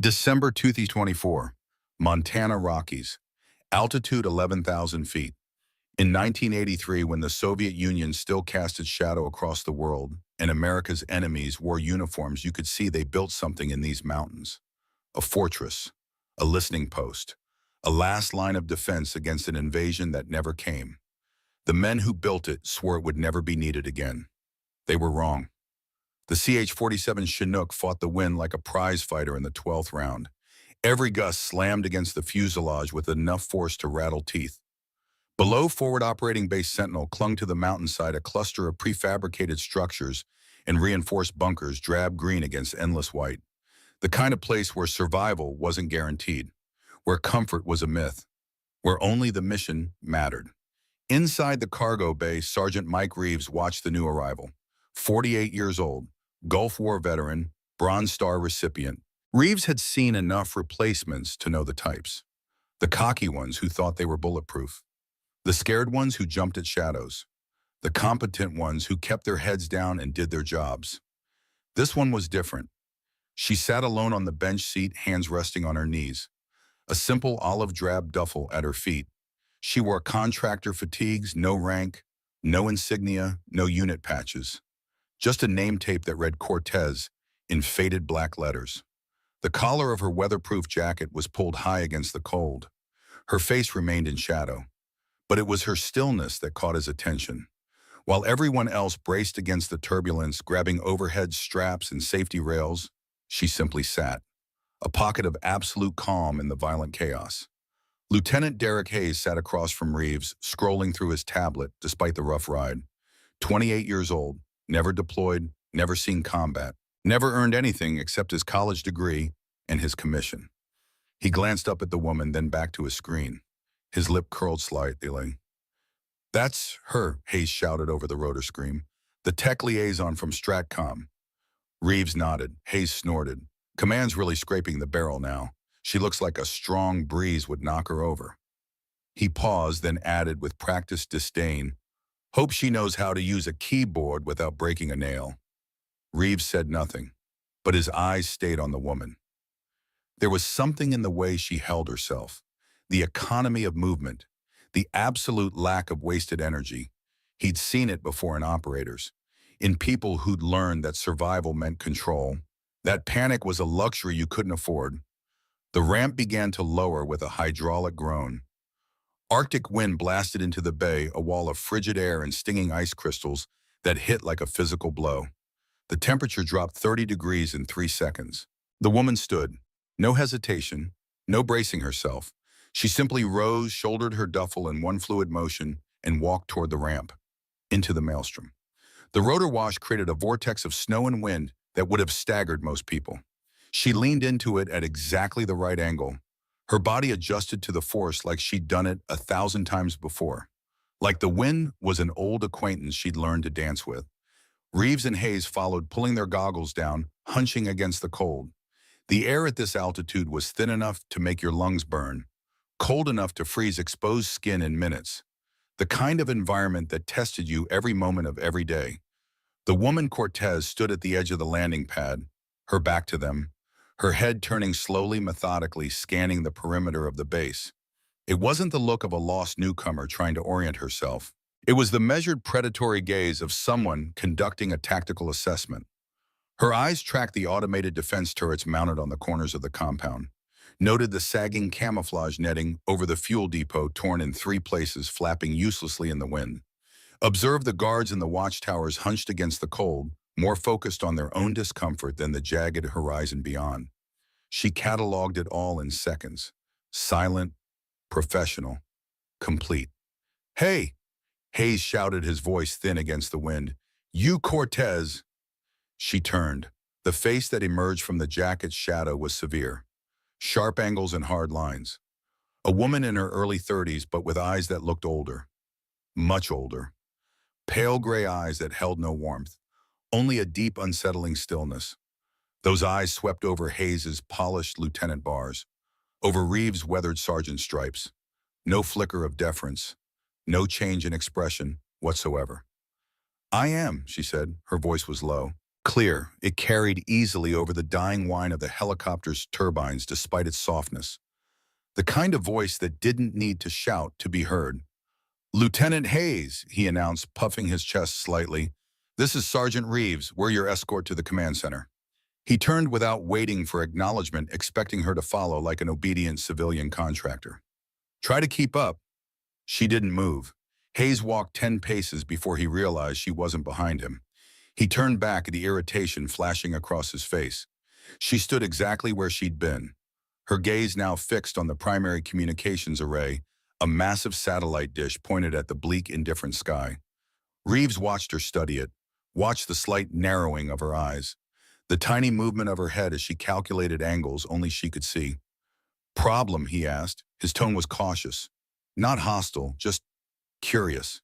December 2024, Montana Rockies, altitude 11,000 feet. In 1983, when the Soviet Union still cast its shadow across the world and America's enemies wore uniforms, you could see they built something in these mountains. A fortress, a listening post, a last line of defense against an invasion that never came. The men who built it swore it would never be needed again. They were wrong. The CH-47 Chinook fought the wind like a prize fighter in the 12th round. Every gust slammed against the fuselage with enough force to rattle teeth. Below Forward Operating Base Sentinel clung to the mountainside a cluster of prefabricated structures and reinforced bunkers drab green against endless white. The kind of place where survival wasn't guaranteed, where comfort was a myth, where only the mission mattered. Inside the cargo bay, Sergeant Mike Reeves watched the new arrival. 48 years old, Gulf War veteran, Bronze Star recipient. Reeves had seen enough replacements to know the types. The cocky ones who thought they were bulletproof. The scared ones who jumped at shadows. The competent ones who kept their heads down and did their jobs. This one was different. She sat alone on the bench seat, hands resting on her knees. A simple olive drab duffel at her feet. She wore contractor fatigues, no rank, no insignia, no unit patches. Just a name tape that read Cortez in faded black letters. The collar of her weatherproof jacket was pulled high against the cold. Her face remained in shadow, but it was her stillness that caught his attention. While everyone else braced against the turbulence, grabbing overhead straps and safety rails, she simply sat, a pocket of absolute calm in the violent chaos. Lieutenant Derek Hayes sat across from Reeves, scrolling through his tablet despite the rough ride. 28 years old, never deployed, never seen combat, never earned anything except his college degree and his commission. He glanced up at the woman, then back to his screen. His lip curled slightly. "That's her," Hayes shouted over the rotor scream. "The tech liaison from Stratcom." Reeves nodded. Hayes snorted. "Command's really scraping the barrel now. She looks like a strong breeze would knock her over." He paused, then added with practiced disdain, "Hope she knows how to use a keyboard without breaking a nail." Reeves said nothing, but his eyes stayed on the woman. There was something in the way she held herself, the economy of movement, the absolute lack of wasted energy. He'd seen it before in operators, in people who'd learned that survival meant control, that panic was a luxury you couldn't afford. The ramp began to lower with a hydraulic groan. Arctic wind blasted into the bay, a wall of frigid air and stinging ice crystals that hit like a physical blow. The temperature dropped 30 degrees in 3 seconds. The woman stood. No hesitation, no bracing herself. She simply rose, shouldered her duffel in one fluid motion, and walked toward the ramp, into the maelstrom. The rotor wash created a vortex of snow and wind that would have staggered most people. She leaned into it at exactly the right angle. Her body adjusted to the force like she'd done it 1,000 times before. Like the wind was an old acquaintance she'd learned to dance with. Reeves and Hayes followed, pulling their goggles down, hunching against the cold. The air at this altitude was thin enough to make your lungs burn, cold enough to freeze exposed skin in minutes. The kind of environment that tested you every moment of every day. The woman Cortez stood at the edge of the landing pad, her back to them, her head turning slowly, methodically, scanning the perimeter of the base. It wasn't the look of a lost newcomer trying to orient herself. It was the measured predatory gaze of someone conducting a tactical assessment. Her eyes tracked the automated defense turrets mounted on the corners of the compound, noted the sagging camouflage netting over the fuel depot torn in 3 places, flapping uselessly in the wind. Observed the guards in the watchtowers hunched against the cold, more focused on their own discomfort than the jagged horizon beyond. She cataloged it all in seconds. Silent, professional, complete. "Hey!" Hayes shouted, his voice thin against the wind. "You Cortez!" She turned. The face that emerged from the jacket's shadow was severe. Sharp angles and hard lines. A woman in her early 30s, but with eyes that looked older. Much older. Pale gray eyes that held no warmth. Only a deep, unsettling stillness. Those eyes swept over Hayes's polished lieutenant bars, over Reeves' weathered sergeant stripes. No flicker of deference, no change in expression whatsoever. "I am," she said. Her voice was low. Clear, it carried easily over the dying whine of the helicopter's turbines despite its softness. The kind of voice that didn't need to shout to be heard. "Lieutenant Hayes," he announced, puffing his chest slightly. "This is Sergeant Reeves. We're your escort to the command center." He turned without waiting for acknowledgement, expecting her to follow like an obedient civilian contractor. "Try to keep up." She didn't move. Hayes walked 10 paces before he realized she wasn't behind him. He turned back, the irritation flashing across his face. She stood exactly where she'd been, her gaze now fixed on the primary communications array, a massive satellite dish pointed at the bleak, indifferent sky. Reeves watched her study it, watched the slight narrowing of her eyes, the tiny movement of her head as she calculated angles only she could see. "Problem?" he asked. His tone was cautious. Not hostile, just curious.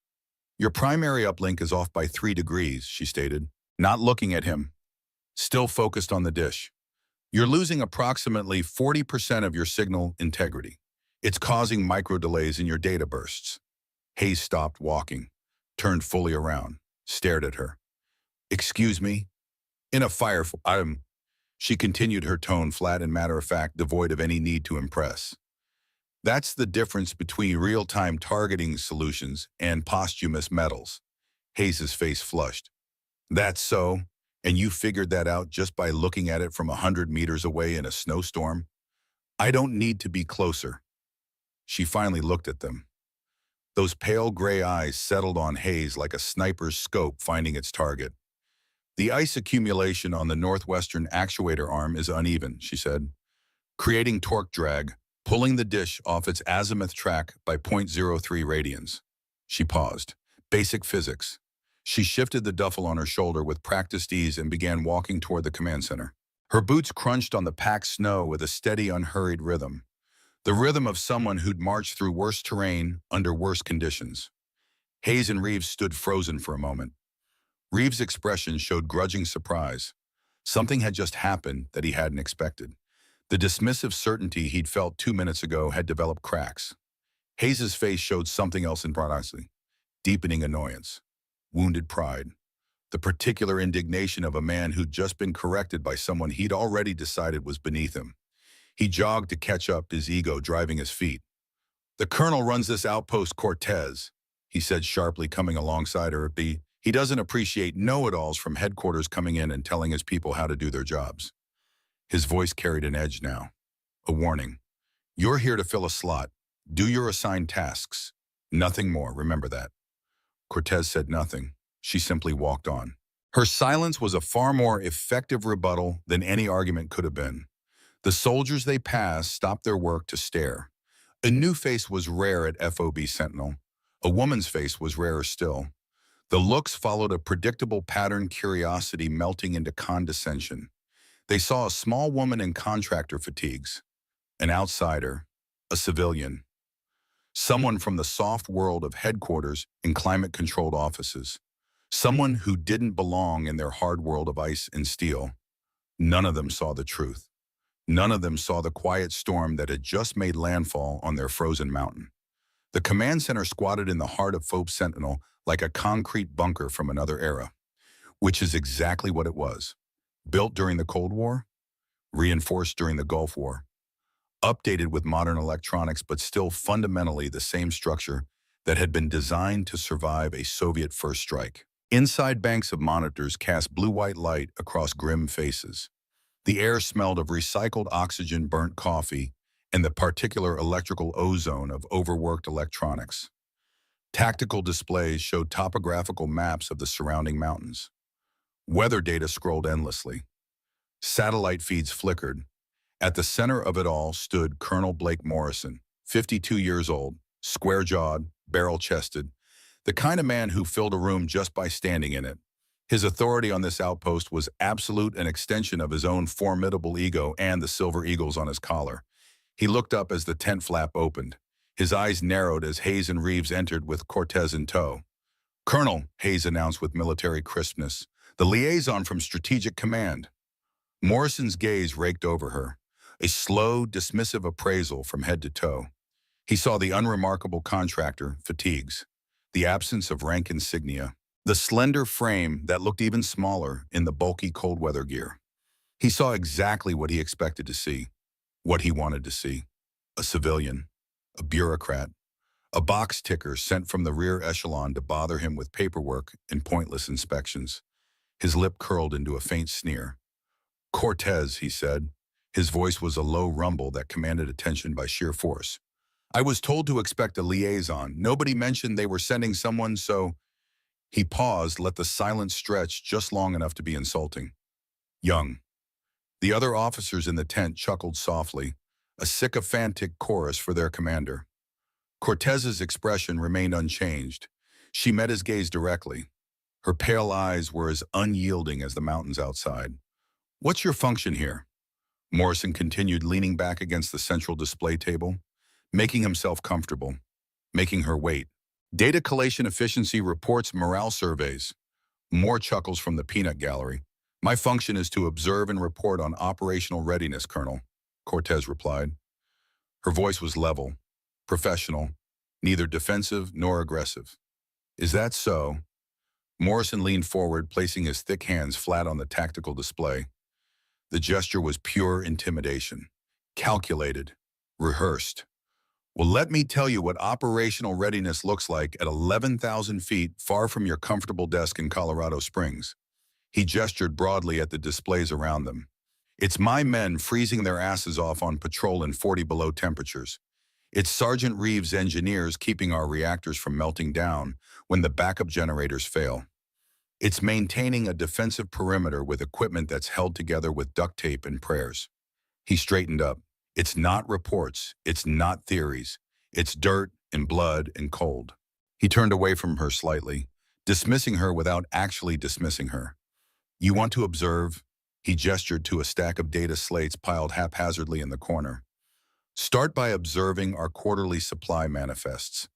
"Your primary uplink is off by 3 degrees, she stated, not looking at him, still focused on the dish. "You're losing approximately 40% of your signal integrity. It's causing micro delays in your data bursts." Hayes stopped walking, turned fully around, stared at her. "Excuse me?" "In a She continued, her tone flat and matter-of-fact, devoid of any need to impress. "That's the difference between real-time targeting solutions and posthumous medals." Hayes's face flushed. "That's so? And you figured that out just by looking at it from 100 meters away in a snowstorm?" "I don't need to be closer." She finally looked at them. Those pale gray eyes settled on Hayes like a sniper's scope finding its target. "The ice accumulation on the northwestern actuator arm is uneven," she said, "creating torque drag, pulling the dish off its azimuth track by 0.03 radians." She paused. Basic physics. She shifted the duffel on her shoulder with practiced ease and began walking toward the command center. Her boots crunched on the packed snow with a steady, unhurried rhythm. The rhythm of someone who'd marched through worse terrain under worse conditions. Hayes and Reeves stood frozen for a moment. Reeves' expression showed grudging surprise. Something had just happened that he hadn't expected. The dismissive certainty he'd felt 2 minutes ago had developed cracks. Hayes' face showed something else in honesty, deepening annoyance, wounded pride, the particular indignation of a man who'd just been corrected by someone he'd already decided was beneath him. He jogged to catch up, his ego driving his feet. "The colonel runs this outpost, Cortez," he said sharply, coming alongside her. He doesn't appreciate know-it-alls from headquarters coming in and telling his people how to do their jobs." His voice carried an edge now, a warning. "You're here to fill a slot. Do your assigned tasks. Nothing more, remember that." Cortez said nothing. She simply walked on. Her silence was a far more effective rebuttal than any argument could have been. The soldiers they passed stopped their work to stare. A new face was rare at FOB Sentinel. A woman's face was rarer still. The looks followed a predictable pattern, curiosity melting into condescension. They saw a small woman in contractor fatigues, an outsider, a civilian, someone from the soft world of headquarters in climate-controlled offices, someone who didn't belong in their hard world of ice and steel. None of them saw the truth. None of them saw the quiet storm that had just made landfall on their frozen mountain. The command center squatted in the heart of FOB Sentinel like a concrete bunker from another era, which is exactly what it was. Built during the Cold War, reinforced during the Gulf War, updated with modern electronics, but still fundamentally the same structure that had been designed to survive a Soviet first strike. Inside, banks of monitors cast blue-white light across grim faces. The air smelled of recycled oxygen, burnt coffee, and the particular electrical ozone of overworked electronics. Tactical displays showed topographical maps of the surrounding mountains. Weather data scrolled endlessly. Satellite feeds flickered. At the center of it all stood Colonel Blake Morrison, 52 years old, square-jawed, barrel-chested, the kind of man who filled a room just by standing in it. His authority on this outpost was absolute, an extension of his own formidable ego and the silver eagles on his collar. He looked up as the tent flap opened. His eyes narrowed as Hayes and Reeves entered with Cortez in tow. "Colonel," Hayes announced with military crispness, "the liaison from Strategic Command." Morrison's gaze raked over her, a slow, dismissive appraisal from head to toe. He saw the unremarkable contractor, fatigues, the absence of rank insignia, The slender frame that looked even smaller in the bulky cold weather gear. He saw exactly what he expected to see, what he wanted to see. A civilian, a bureaucrat, a box ticker sent from the rear echelon to bother him with paperwork and pointless inspections. His lip curled into a faint sneer. "Cortez," he said. His voice was a low rumble that commanded attention by sheer force. "I was told to expect a liaison. Nobody mentioned they were sending someone, so—" He paused, let the silence stretch just long enough to be insulting. "Young." The other officers in the tent chuckled softly, a sycophantic chorus for their commander. Cortez's expression remained unchanged. She met his gaze directly. Her pale eyes were as unyielding as the mountains outside. "What's your function here?" Morrison continued, leaning back against the central display table, making himself comfortable, making her wait. "Data collation efficiency reports, morale surveys." More chuckles from the peanut gallery. "My function is to observe and report on operational readiness, Colonel," Cortez replied. Her voice was level, professional, neither defensive nor aggressive. "Is that so?" Morrison leaned forward, placing his thick hands flat on the tactical display. The gesture was pure intimidation, calculated, rehearsed. "Well, let me tell you what operational readiness looks like at 11,000 feet far from your comfortable desk in Colorado Springs." He gestured broadly at the displays around them. "It's my men freezing their asses off on patrol in 40 below temperatures. It's Sergeant Reeves' engineers keeping our reactors from melting down when the backup generators fail. It's maintaining a defensive perimeter with equipment that's held together with duct tape and prayers." He straightened up. "It's not reports. It's not theories. It's dirt and blood and cold." He turned away from her slightly, dismissing her without actually dismissing her. "You want to observe?" He gestured to a stack of data slates piled haphazardly in the corner. "Start by observing our quarterly supply manifests.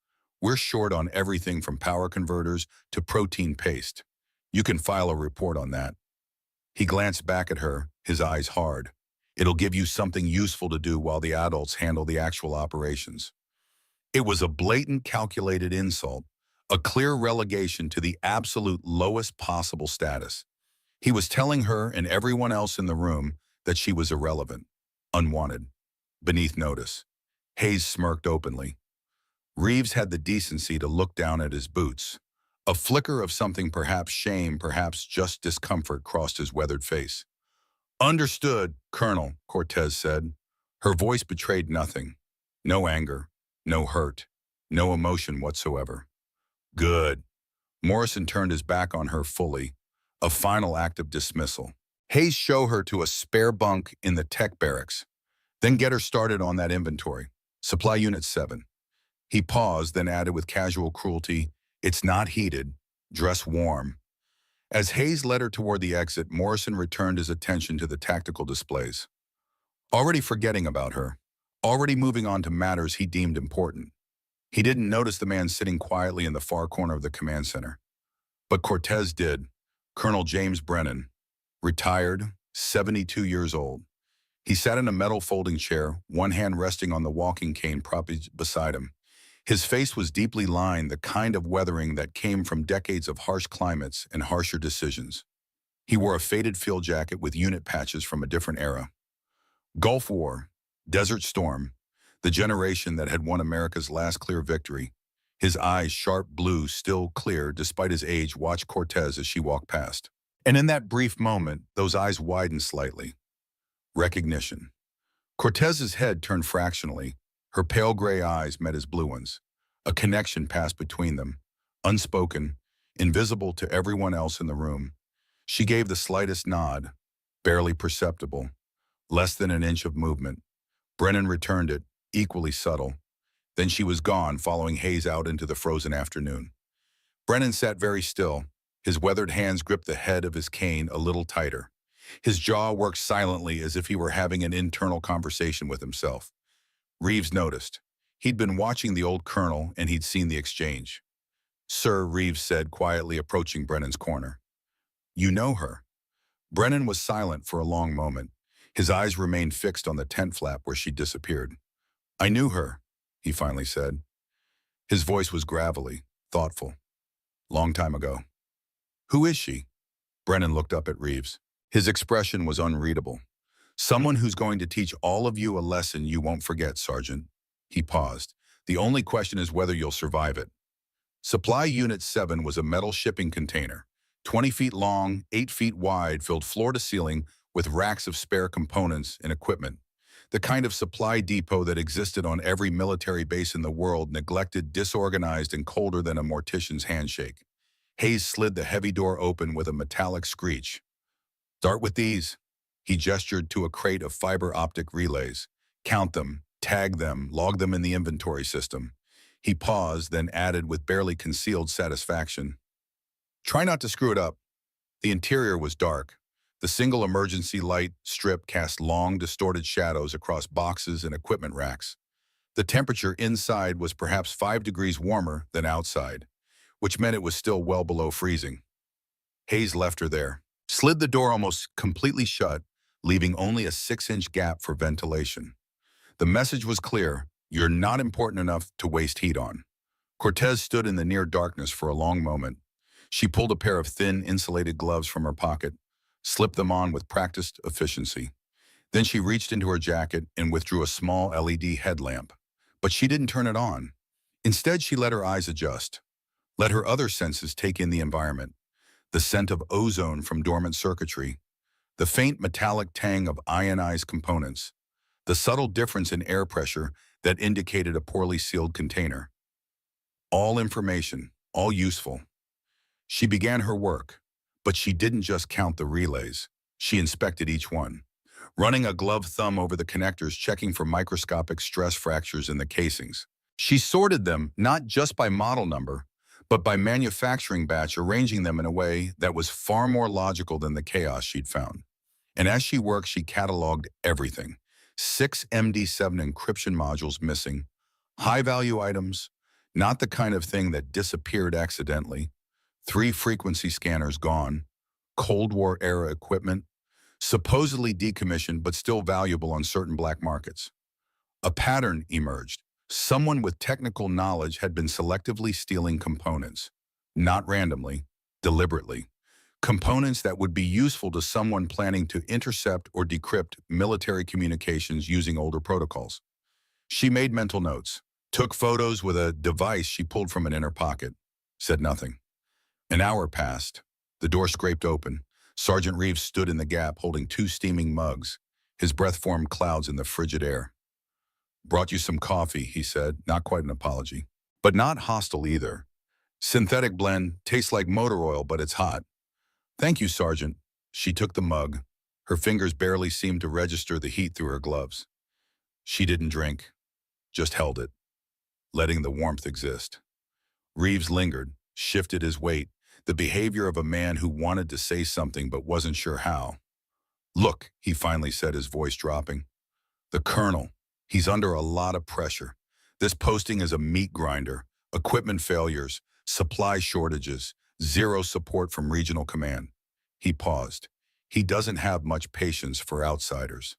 We're short on everything from power converters to protein paste. You can file a report on that." He glanced back at her, his eyes hard. "It'll give you something useful to do while the adults handle the actual operations." It was a blatant, calculated insult, a clear relegation to the absolute lowest possible status. He was telling her and everyone else in the room that she was irrelevant, unwanted, beneath notice. Hayes smirked openly. Reeves had the decency to look down at his boots. A flicker of something, perhaps shame, perhaps just discomfort, crossed his weathered face. "Understood, Colonel," Cortez said. Her voice betrayed nothing. No anger, no hurt, no emotion whatsoever. "Good." Morrison turned his back on her fully, a final act of dismissal. "Hayes, show her to a spare bunk in the tech barracks. Then get her started on that inventory. Supply Unit 7. He paused, then added with casual cruelty, "It's not heated. Dress warm." As Hayes led her toward the exit, Morrison returned his attention to the tactical displays. Already forgetting about her, already moving on to matters he deemed important. He didn't notice the man sitting quietly in the far corner of the command center. But Cortez did. Colonel James Brennan, retired, 72 years old. He sat in a metal folding chair, one hand resting on the walking cane propped beside him. His face was deeply lined, the kind of weathering that came from decades of harsh climates and harsher decisions. He wore a faded field jacket with unit patches from a different era. Gulf War, Desert Storm, the generation that had won America's last clear victory. His eyes, sharp blue, still clear despite his age, watched Cortez as she walked past. And in that brief moment, those eyes widened slightly. Recognition. Cortez's head turned fractionally. Her pale gray eyes met his blue ones. A connection passed between them, unspoken, invisible to everyone else in the room. She gave the slightest nod, barely perceptible, less than an inch of movement. Brennan returned it, equally subtle. Then she was gone, following Hayes out into the frozen afternoon. Brennan sat very still. His weathered hands gripped the head of his cane a little tighter. His jaw worked silently as if he were having an internal conversation with himself. Reeves noticed. He'd been watching the old colonel and he'd seen the exchange. "Sir," Reeves said, quietly approaching Brennan's corner. "You know her?" Brennan was silent for a long moment. His eyes remained fixed on the tent flap where she disappeared. "I knew her," he finally said. His voice was gravelly, thoughtful. "Long time ago." Who is she? Brennan looked up at Reeves. His expression was unreadable. Someone who's going to teach all of you a lesson you won't forget, Sergeant. He paused. The only question is whether you'll survive it. Supply Unit 7 was a metal shipping container, 20 feet long, 8 feet wide, filled floor to ceiling with racks of spare components and equipment. The kind of supply depot that existed on every military base in the world, neglected, disorganized, and colder than a mortician's handshake. Hayes slid the heavy door open with a metallic screech. Start with these. He gestured to a crate of fiber optic relays. Count them, tag them, log them in the inventory system. He paused, then added with barely concealed satisfaction. Try not to screw it up. The interior was dark. The single emergency light strip cast long, distorted shadows across boxes and equipment racks. The temperature inside was perhaps 5 degrees warmer than outside, which meant it was still well below freezing. Hayes left her there, slid the door almost completely shut, leaving only a 6-inch gap for ventilation. The message was clear: you're not important enough to waste heat on. Cortez stood in the near darkness for a long moment. She pulled a pair of thin, insulated gloves from her pocket, slipped them on with practiced efficiency. Then she reached into her jacket and withdrew a small LED headlamp. But she didn't turn it on. Instead, she let her eyes adjust, let her other senses take in the environment: the scent of ozone from dormant circuitry, the faint metallic tang of ionized components, the subtle difference in air pressure that indicated a poorly sealed container. All information, all useful. She began her work, but she didn't just count the relays. She inspected each one, running a gloved thumb over the connectors, checking for microscopic stress fractures in the casings. She sorted them not just by model number, but by manufacturing batch, arranging them in a way that was far more logical than the chaos she'd found. And as she worked, she cataloged everything. 6 MD7 encryption modules missing, high-value items, not the kind of thing that disappeared accidentally, 3 frequency scanners gone, Cold War-era equipment, supposedly decommissioned but still valuable on certain black markets. A pattern emerged. Someone with technical knowledge had been selectively stealing components, not randomly, deliberately. Components that would be useful to someone planning to intercept or decrypt military communications using older protocols. She made mental notes, took photos with a device she pulled from an inner pocket, said nothing. An hour passed. The door scraped open. Sergeant Reeves stood in the gap holding 2 steaming mugs. His breath formed clouds in the frigid air. Brought you some coffee, he said, not quite an apology, but not hostile either. Synthetic blend, tastes like motor oil, but it's hot. Thank you, Sergeant. She took the mug. Her fingers barely seemed to register the heat through her gloves. She didn't drink, just held it, letting the warmth exist. Reeves lingered, shifted his weight, the behavior of a man who wanted to say something but wasn't sure how. Look, he finally said, his voice dropping. The Colonel. He's under a lot of pressure. This posting is a meat grinder, equipment failures, supply shortages, zero support from regional command. He paused. He doesn't have much patience for outsiders.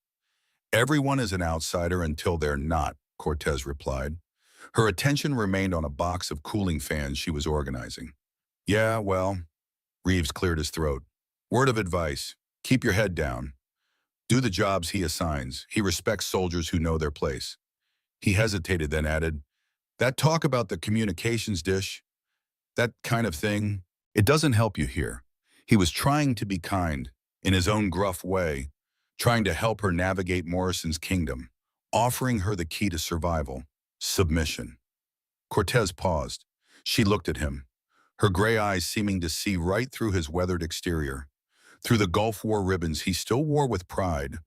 Everyone is an outsider until they're not, Cortez replied. Her attention remained on a box of cooling fans she was organizing. Yeah, well, Reeves cleared his throat. Word of advice, keep your head down. Do the jobs he assigns. He respects soldiers who know their place. He hesitated, then added, that talk about the communications dish, that kind of thing, it doesn't help you here. He was trying to be kind, in his own gruff way, trying to help her navigate Morrison's kingdom, offering her the key to survival, submission. Cortez paused. She looked at him, her gray eyes seeming to see right through his weathered exterior, through the Gulf War ribbons he still wore with pride,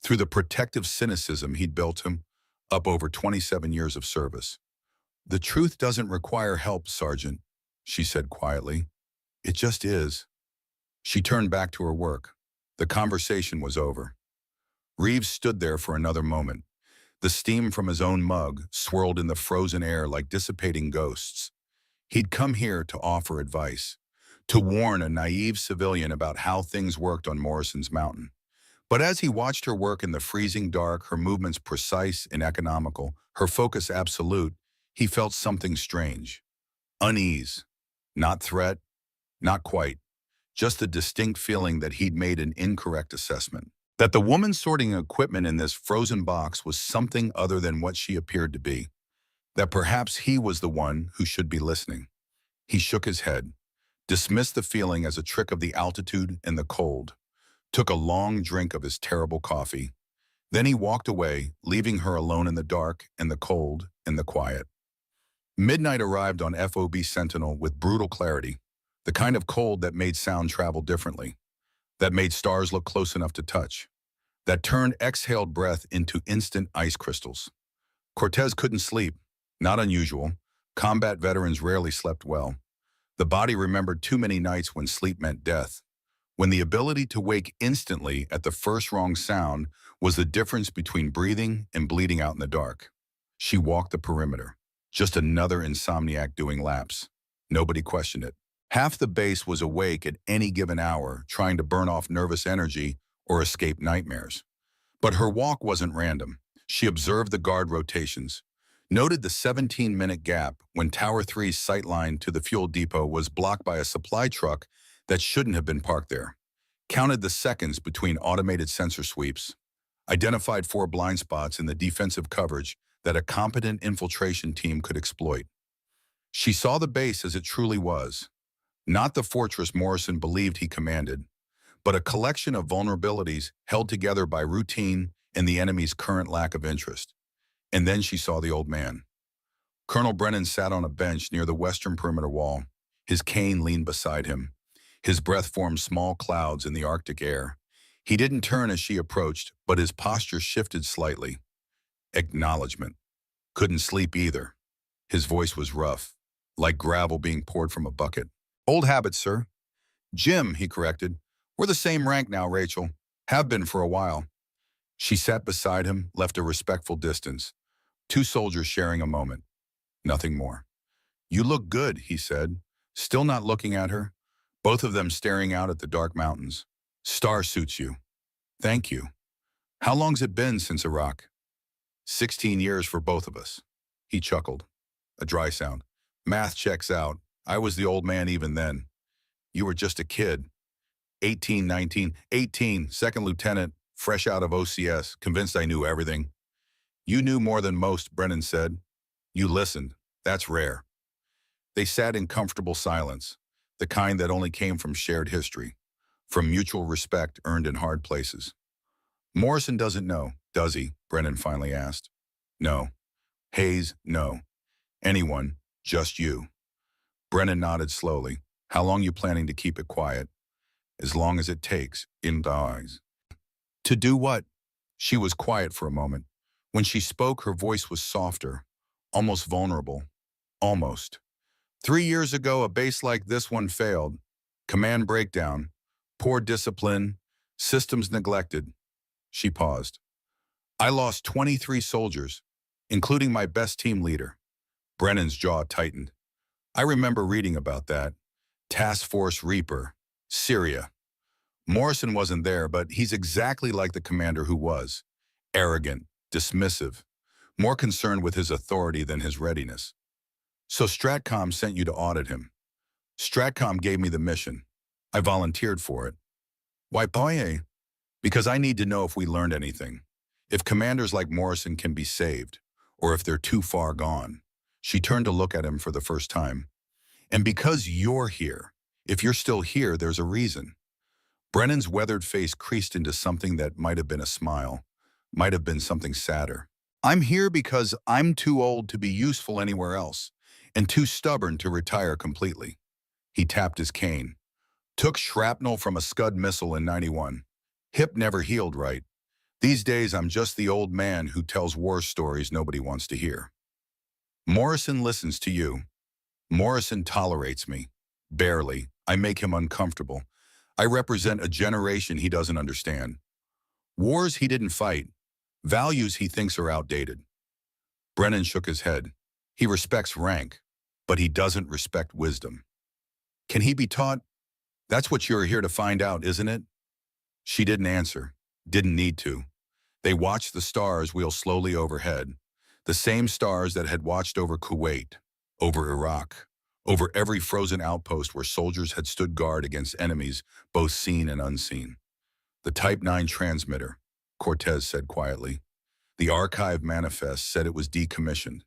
through the protective cynicism he'd built him up over 27 years of service. The truth doesn't require help, Sergeant, she said quietly. It just is. She turned back to her work. The conversation was over. Reeves stood there for another moment. The steam from his own mug swirled in the frozen air like dissipating ghosts. He'd come here to offer advice, to warn a naive civilian about how things worked on Morrison's Mountain. But as he watched her work in the freezing dark, her movements precise and economical, her focus absolute, he felt something strange. Unease. Not threat, not quite. just the distinct feeling that he'd made an incorrect assessment. That the woman sorting equipment in this frozen box was something other than what she appeared to be. That perhaps he was the one who should be listening. He shook his head, dismissed the feeling as a trick of the altitude and the cold, took a long drink of his terrible coffee. Then he walked away, leaving her alone in the dark and the cold and the quiet. Midnight arrived on FOB Sentinel with brutal clarity, the kind of cold that made sound travel differently, that made stars look close enough to touch, that turned exhaled breath into instant ice crystals. Cortez couldn't sleep, not unusual. Combat veterans rarely slept well. The body remembered too many nights when sleep meant death, when the ability to wake instantly at the first wrong sound was the difference between breathing and bleeding out in the dark. She walked the perimeter, just another insomniac doing laps. Nobody questioned it. Half the base was awake at any given hour, trying to burn off nervous energy or escape nightmares. But her walk wasn't random. She observed the guard rotations, noted the 17-minute gap when Tower 3's sightline to the fuel depot was blocked by a supply truck that shouldn't have been parked there, counted the seconds between automated sensor sweeps, identified 4 blind spots in the defensive coverage that a competent infiltration team could exploit. She saw the base as it truly was, not the fortress Morrison believed he commanded, but a collection of vulnerabilities held together by routine and the enemy's current lack of interest. And then she saw the old man. Colonel Brennan sat on a bench near the western perimeter wall. His cane leaned beside him. His breath formed small clouds in the Arctic air. He didn't turn as she approached, but his posture shifted slightly. Acknowledgement. Couldn't sleep either. His voice was rough, like gravel being poured from a bucket. Old habit, sir. Jim, he corrected. We're the same rank now, Rachel. Have been for a while. She sat beside him, left a respectful distance. 2 soldiers sharing a moment. Nothing more. You look good, he said, still not looking at her, both of them staring out at the dark mountains. Star suits you. Thank you. How long's it been since Iraq? 16 years for both of us. He chuckled. A dry sound. Math checks out. I was the old man even then. You were just a kid. 18, 19, 18, second lieutenant, fresh out of OCS, convinced I knew everything. You knew more than most, Brennan said. You listened. That's rare. They sat in comfortable silence, the kind that only came from shared history, from mutual respect earned in hard places. Morrison doesn't know, does he? Brennan finally asked. No. Hayes, no. Anyone, just you. Brennan nodded slowly. How long you planning to keep it quiet? As long as it takes, in the eyes. To do what? She was quiet for a moment. When she spoke, her voice was softer, almost vulnerable. Almost. 3 years ago, a base like this one failed. Command breakdown, poor discipline, systems neglected. She paused. I lost 23 soldiers, including my best team leader. Brennan's jaw tightened. I remember reading about that. Task Force Reaper, Syria. Morrison wasn't there, but he's exactly like the commander who was. Arrogant, dismissive, more concerned with his authority than his readiness. So Stratcom sent you to audit him. Stratcom gave me the mission. I volunteered for it. Why, Poye? Because I need to know if we learned anything. If commanders like Morrison can be saved, or if they're too far gone. She turned to look at him for the first time. And because you're here, if you're still here, there's a reason. Brennan's weathered face creased into something that might have been a smile, might have been something sadder. I'm here because I'm too old to be useful anywhere else, and too stubborn to retire completely. He tapped his cane. Took shrapnel from a Scud missile in '91. Hip never healed right. These days, I'm just the old man who tells war stories nobody wants to hear. Morrison listens to you. Morrison tolerates me. Barely. I make him uncomfortable. I represent a generation he doesn't understand. Wars he didn't fight. Values he thinks are outdated. Brennan shook his head. He respects rank, but he doesn't respect wisdom. Can he be taught? That's what you're here to find out, isn't it? She didn't answer. Didn't need to. They watched the stars wheel slowly overhead. The same stars that had watched over Kuwait, over Iraq, over every frozen outpost where soldiers had stood guard against enemies, both seen and unseen. The Type 9 transmitter, Cortez said quietly. The archive manifest said it was decommissioned.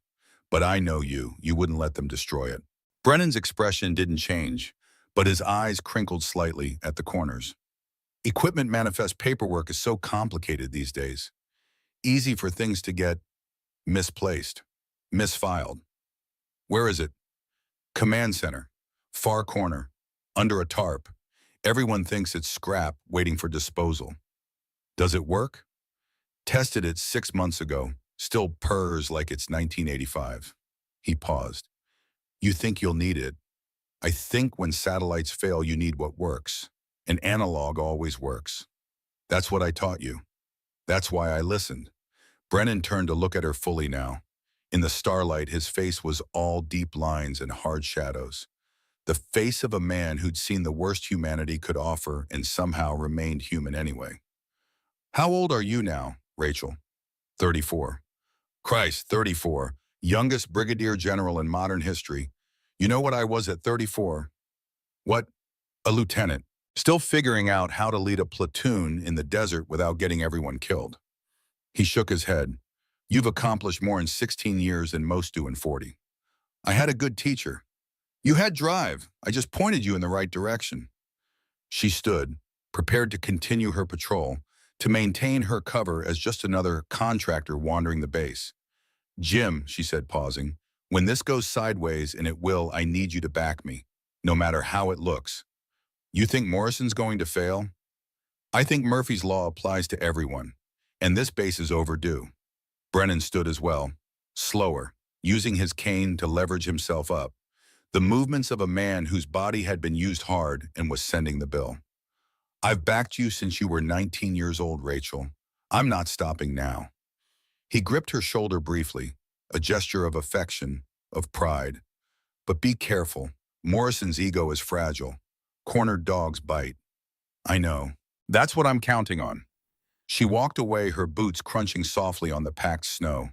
But I know you wouldn't let them destroy it. Brennan's expression didn't change, but his eyes crinkled slightly at the corners. Equipment manifest paperwork is so complicated these days. Easy for things to get misplaced, misfiled. Where is it? Command center. Far corner. Under a tarp. Everyone thinks it's scrap waiting for disposal. Does it work? Tested it 6 months ago. Still purrs like it's 1985. He paused. You think you'll need it? I think when satellites fail, you need what works. An analog always works. That's what I taught you. That's why I listened. Brennan turned to look at her fully now. In the starlight, his face was all deep lines and hard shadows. The face of a man who'd seen the worst humanity could offer and somehow remained human anyway. How old are you now, Rachel? 34. Christ, 34. Youngest brigadier general in modern history. You know what I was at 34? What? A lieutenant. Still figuring out how to lead a platoon in the desert without getting everyone killed. He shook his head. You've accomplished more in 16 years than most do in 40. I had a good teacher. You had drive. I just pointed you in the right direction. She stood, prepared to continue her patrol, to maintain her cover as just another contractor wandering the base. Jim, she said, pausing, when this goes sideways, and it will, I need you to back me, no matter how it looks. You think Morrison's going to fail? I think Murphy's Law applies to everyone, and this base is overdue. Brennan stood as well, slower, using his cane to leverage himself up, the movements of a man whose body had been used hard and was sending the bill. I've backed you since you were 19 years old, Rachel. I'm not stopping now. He gripped her shoulder briefly, a gesture of affection, of pride. But be careful. Morrison's ego is fragile. Cornered dogs bite. I know. That's what I'm counting on. She walked away, her boots crunching softly on the packed snow.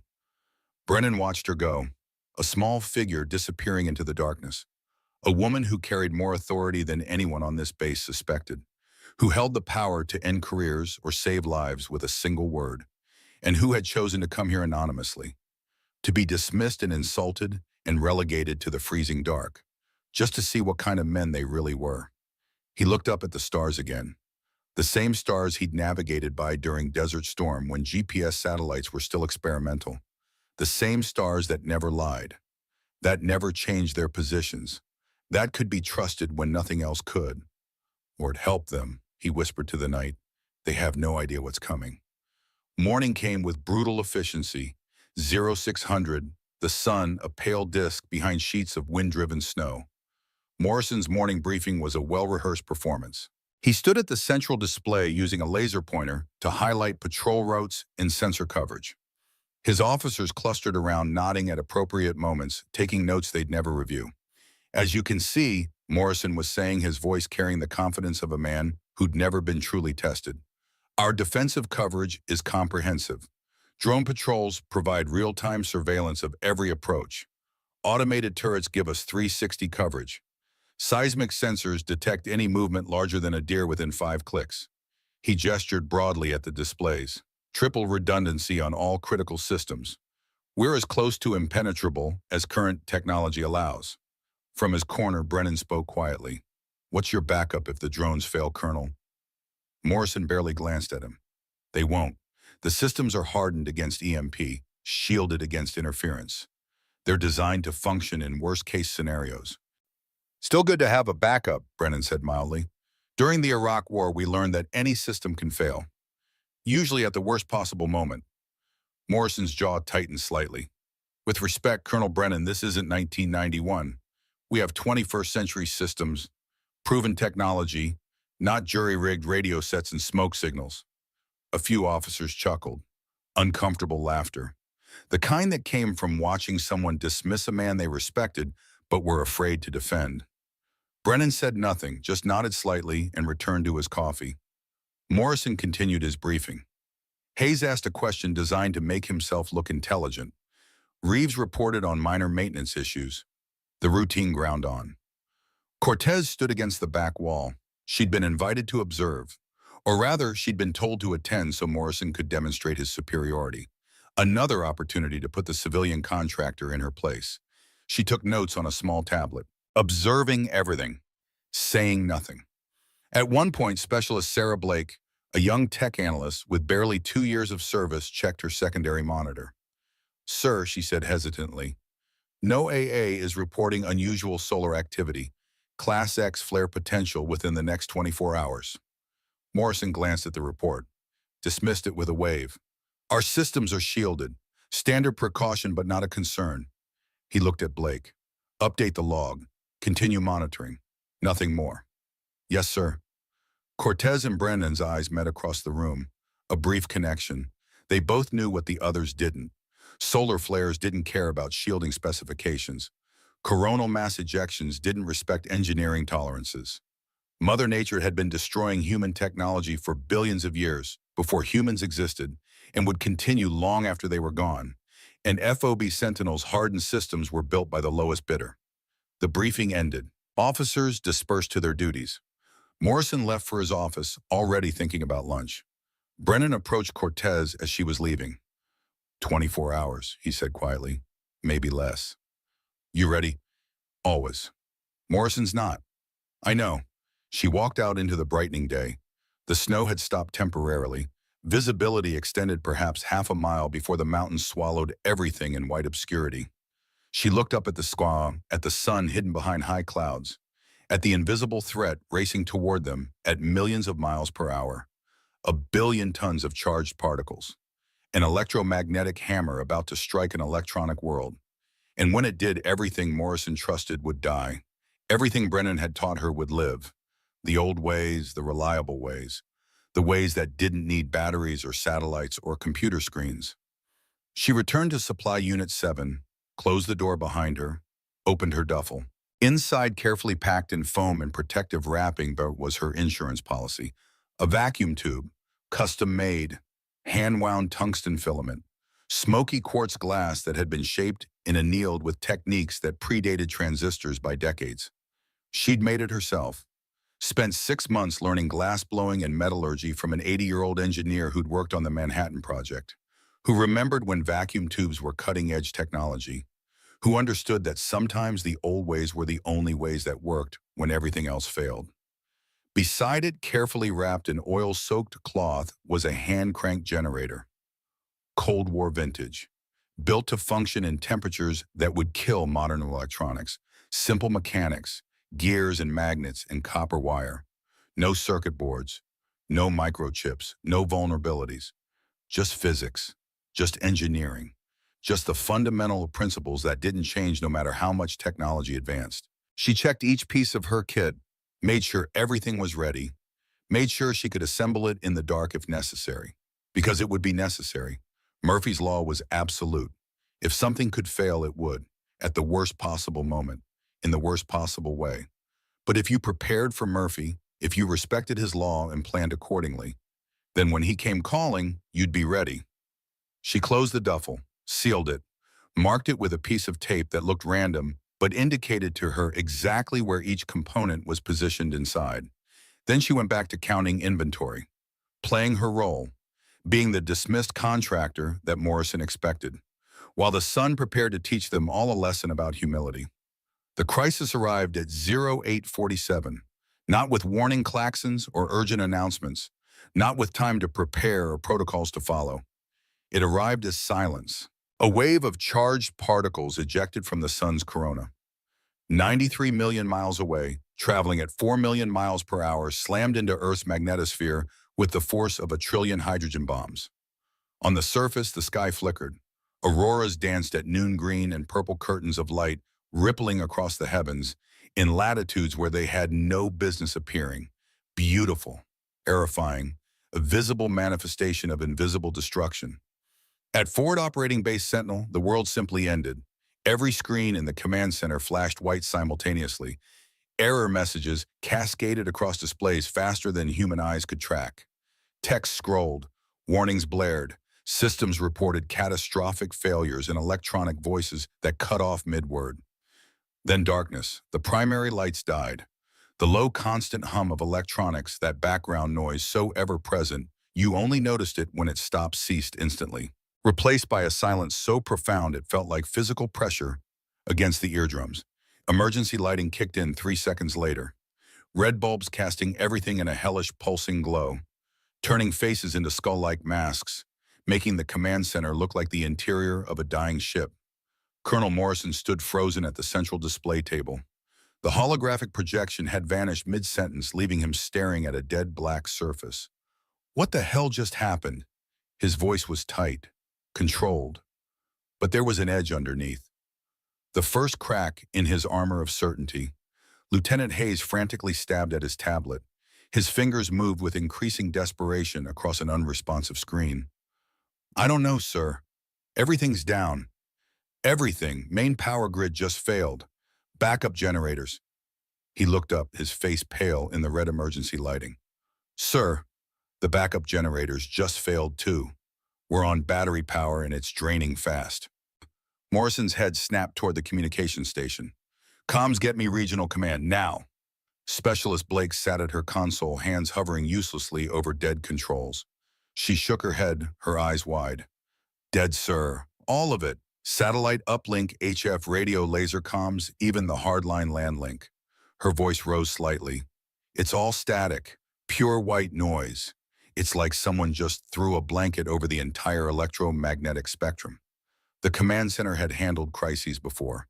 Brennan watched her go, a small figure disappearing into the darkness. A woman who carried more authority than anyone on this base suspected, who held the power to end careers or save lives with a single word, and who had chosen to come here anonymously, to be dismissed and insulted and relegated to the freezing dark, just to see what kind of men they really were. He looked up at the stars again, the same stars he'd navigated by during Desert Storm when GPS satellites were still experimental, the same stars that never lied, that never changed their positions, that could be trusted when nothing else could. Or it helped them, he whispered to the night. They have no idea what's coming. Morning came with brutal efficiency, 0600, the sun a pale disk behind sheets of wind-driven snow. Morrison's morning briefing was a well-rehearsed performance. He stood at the central display using a laser pointer to highlight patrol routes and sensor coverage. His officers clustered around, nodding at appropriate moments, taking notes they'd never review. As you can see, Morrison was saying, his voice carrying the confidence of a man who'd never been truly tested. Our defensive coverage is comprehensive. Drone patrols provide real-time surveillance of every approach. Automated turrets give us 360 coverage. Seismic sensors detect any movement larger than a deer within 5 clicks. He gestured broadly at the displays. Triple redundancy on all critical systems. We're as close to impenetrable as current technology allows. From his corner, Brennan spoke quietly. What's your backup if the drones fail, Colonel? Morrison barely glanced at him. They won't. The systems are hardened against EMP, shielded against interference. They're designed to function in worst-case scenarios. Still good to have a backup, Brennan said mildly. During the Iraq War, we learned that any system can fail, usually at the worst possible moment. Morrison's jaw tightened slightly. With respect, Colonel Brennan, this isn't 1991. We have 21st century systems, proven technology, not jury-rigged radio sets and smoke signals. A few officers chuckled. Uncomfortable laughter. The kind that came from watching someone dismiss a man they respected but were afraid to defend. Brennan said nothing, just nodded slightly and returned to his coffee. Morrison continued his briefing. Hayes asked a question designed to make himself look intelligent. Reeves reported on minor maintenance issues. The routine ground on. Cortez stood against the back wall. She'd been invited to observe, or rather, she'd been told to attend so Morrison could demonstrate his superiority. Another opportunity to put the civilian contractor in her place. She took notes on a small tablet, observing everything, saying nothing. At one point, Specialist Sarah Blake, a young tech analyst with barely 2 years of service, checked her secondary monitor. "Sir," she said hesitantly, "no AA is reporting unusual solar activity. Class X flare potential within the next 24 hours. Morrison glanced at the report, dismissed it with a wave. "Our systems are shielded. Standard precaution but not a concern." He looked at Blake. "Update the log. Continue monitoring. Nothing more." "Yes, sir." Cortez and Brennan's eyes met across the room. A brief connection. They both knew what the others didn't. Solar flares didn't care about shielding specifications. Coronal mass ejections didn't respect engineering tolerances. Mother Nature had been destroying human technology for billions of years before humans existed and would continue long after they were gone. And FOB Sentinel's hardened systems were built by the lowest bidder. The briefing ended. Officers dispersed to their duties. Morrison left for his office, already thinking about lunch. Brennan approached Cortez as she was leaving. 24 hours, he said quietly. Maybe less. "You ready?" "Always." "Morrison's not." "I know." She walked out into the brightening day. The snow had stopped temporarily. Visibility extended perhaps half a mile before the mountains swallowed everything in white obscurity. She looked up at the sky, at the sun hidden behind high clouds, at the invisible threat racing toward them at millions of miles per hour. 1 billion tons of charged particles. An electromagnetic hammer about to strike an electronic world. And when it did, everything Morrison trusted would die. Everything Brennan had taught her would live. The old ways, the reliable ways. The ways that didn't need batteries or satellites or computer screens. She returned to Supply Unit 7, closed the door behind her, opened her duffel. Inside, carefully packed in foam and protective wrapping, was her insurance policy. A vacuum tube, custom-made, hand-wound tungsten filament, smoky quartz glass that had been shaped and annealed with techniques that predated transistors by decades. She'd made it herself. Spent 6 months learning glass blowing and metallurgy from an 80-year-old engineer who'd worked on the Manhattan Project, who remembered when vacuum tubes were cutting-edge technology, who understood that sometimes the old ways were the only ways that worked when everything else failed. Beside it, carefully wrapped in oil-soaked cloth, was a hand-cranked generator. Cold War vintage. Built to function in temperatures that would kill modern electronics. Simple mechanics, gears and magnets and copper wire. No circuit boards, no microchips, no vulnerabilities. Just physics, just engineering, just the fundamental principles that didn't change no matter how much technology advanced. She checked each piece of her kit, made sure everything was ready, made sure she could assemble it in the dark if necessary, because it would be necessary. Murphy's Law was absolute. If something could fail, it would, at the worst possible moment, in the worst possible way. But if you prepared for Murphy, if you respected his law and planned accordingly, then when he came calling, you'd be ready. She closed the duffel, sealed it, marked it with a piece of tape that looked random but indicated to her exactly where each component was positioned inside. Then she went back to counting inventory, playing her role, being the dismissed contractor that Morrison expected, while the sun prepared to teach them all a lesson about humility. The crisis arrived at 0847, not with warning klaxons or urgent announcements, not with time to prepare or protocols to follow. It arrived as silence, a wave of charged particles ejected from the sun's corona. 93 million miles away, traveling at 4 million miles per hour, slammed into Earth's magnetosphere with the force of 1 trillion hydrogen bombs. On the surface, the sky flickered. Auroras danced at noon, green and purple curtains of light rippling across the heavens in latitudes where they had no business appearing. Beautiful, terrifying, a visible manifestation of invisible destruction. At Forward Operating Base Sentinel, the world simply ended. Every screen in the command center flashed white simultaneously. Error messages cascaded across displays faster than human eyes could track. Text scrolled, warnings blared, systems reported catastrophic failures in electronic voices that cut off mid-word. Then darkness. The primary lights died. The low constant hum of electronics, that background noise so ever-present, you only noticed it when it stopped ceased instantly. Replaced by a silence so profound it felt like physical pressure against the eardrums. Emergency lighting kicked in 3 seconds later. Red bulbs casting everything in a hellish pulsing glow, turning faces into skull-like masks, making the command center look like the interior of a dying ship. Colonel Morrison stood frozen at the central display table. The holographic projection had vanished mid-sentence, leaving him staring at a dead black surface. What the hell just happened? His voice was tight, controlled, but there was an edge underneath. The first crack in his armor of certainty. Lieutenant Hayes frantically stabbed at his tablet. His fingers moved with increasing desperation across an unresponsive screen. I don't know, sir. Everything's down. Everything. Main power grid just failed. Backup generators. He looked up, his face pale in the red emergency lighting. Sir, the backup generators just failed too. We're on battery power and it's draining fast. Morrison's head snapped toward the communication station. Comms, get me regional command, now. Specialist Blake sat at her console, hands hovering uselessly over dead controls. She shook her head, her eyes wide. Dead, sir. All of it. Satellite uplink, HF radio laser comms, even the hardline land link. Her voice rose slightly. It's all static, pure white noise. It's like someone just threw a blanket over the entire electromagnetic spectrum. The command center had handled crises before.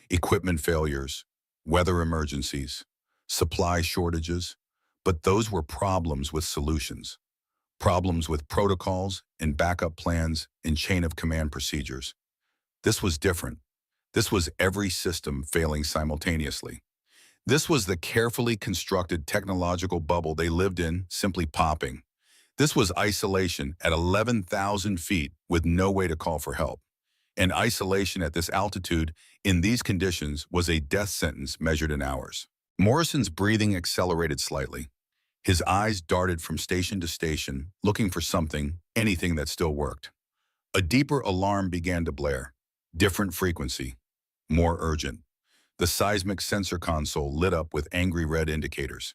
Equipment failures, weather emergencies, supply shortages, but those were problems with solutions. Problems with protocols and backup plans and chain of command procedures. This was different. This was every system failing simultaneously. This was the carefully constructed technological bubble they lived in simply popping. This was isolation at 11,000 feet with no way to call for help. And isolation at this altitude, in these conditions, was a death sentence measured in hours. Morrison's breathing accelerated slightly. His eyes darted from station to station, looking for something, anything that still worked. A deeper alarm began to blare. Different frequency, more urgent. The seismic sensor console lit up with angry red indicators.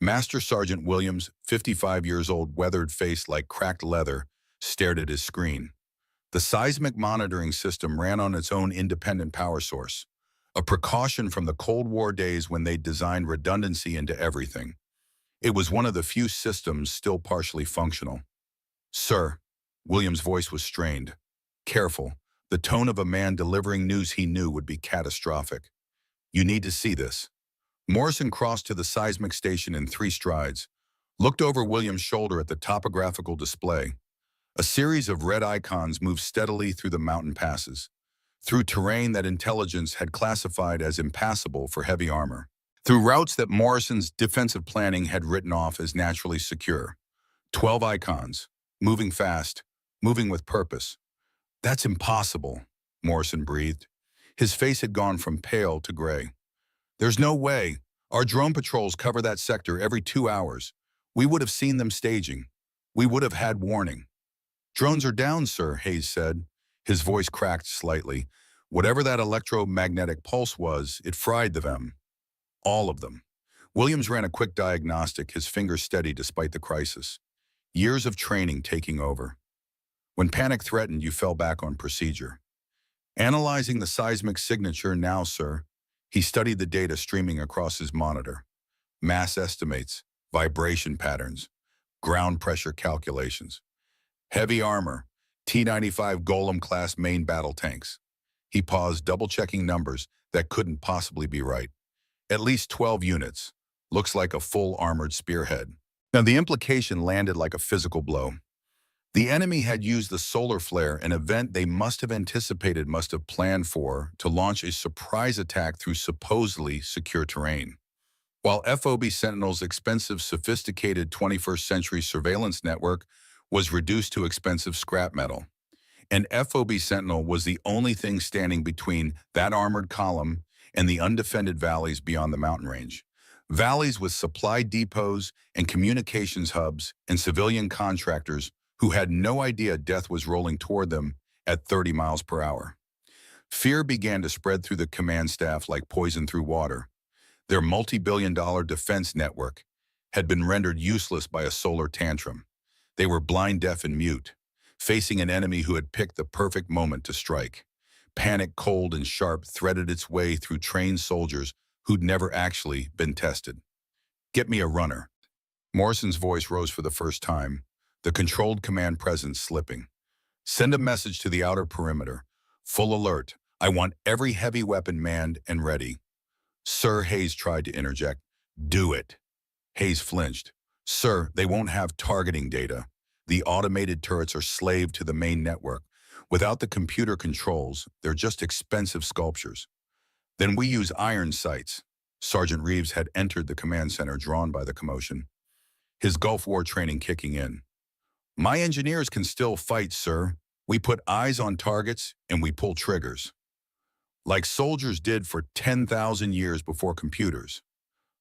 Master Sergeant Williams, 55 years old, weathered face like cracked leather, stared at his screen. The seismic monitoring system ran on its own independent power source, a precaution from the Cold War days when they designed redundancy into everything. It was one of the few systems still partially functional. Sir, Williams' voice was strained. Careful, the tone of a man delivering news he knew would be catastrophic. You need to see this. Morrison crossed to the seismic station in 3 strides, looked over Williams' shoulder at the topographical display. A series of red icons moved steadily through the mountain passes, through terrain that intelligence had classified as impassable for heavy armor, through routes that Morrison's defensive planning had written off as naturally secure. 12 icons, moving fast, moving with purpose. That's impossible, Morrison breathed. His face had gone from pale to gray. There's no way. Our drone patrols cover that sector every 2 hours. We would have seen them staging. We would have had warning. Drones are down, sir, Hayes said. His voice cracked slightly. Whatever that electromagnetic pulse was, it fried them. All of them. Williams ran a quick diagnostic, his fingers steady despite the crisis. Years of training taking over. When panic threatened, you fell back on procedure. Analyzing the seismic signature now, sir. He studied the data streaming across his monitor. Mass estimates, vibration patterns, ground pressure calculations. Heavy armor, T-95 Golem-class main battle tanks. He paused, double-checking numbers that couldn't possibly be right. At least 12 units. Looks like a full armored spearhead. Now, the implication landed like a physical blow. The enemy had used the solar flare, an event they must have anticipated, must have planned for, to launch a surprise attack through supposedly secure terrain. While FOB Sentinel's expensive, sophisticated 21st century surveillance network was reduced to expensive scrap metal, and FOB Sentinel was the only thing standing between that armored column and the undefended valleys beyond the mountain range. Valleys with supply depots and communications hubs and civilian contractors who had no idea death was rolling toward them at 30 miles per hour. Fear began to spread through the command staff like poison through water. Their multi-billion-dollar defense network had been rendered useless by a solar tantrum. They were blind, deaf, and mute, facing an enemy who had picked the perfect moment to strike. Panic, cold and sharp, threaded its way through trained soldiers who'd never actually been tested. "Get me a runner." Morrison's voice rose for the first time, the controlled command presence slipping. "Send a message to the outer perimeter. Full alert. I want every heavy weapon manned and ready." "Sir," Hayes tried to interject. "Do it." Hayes flinched. "Sir, they won't have targeting data. The automated turrets are slave to the main network. Without the computer controls, they're just expensive sculptures." "Then we use iron sights." Sergeant Reeves had entered the command center, drawn by the commotion, his Gulf War training kicking in. "My engineers can still fight, sir. We put eyes on targets and we pull triggers. Like soldiers did for 10,000 years before computers."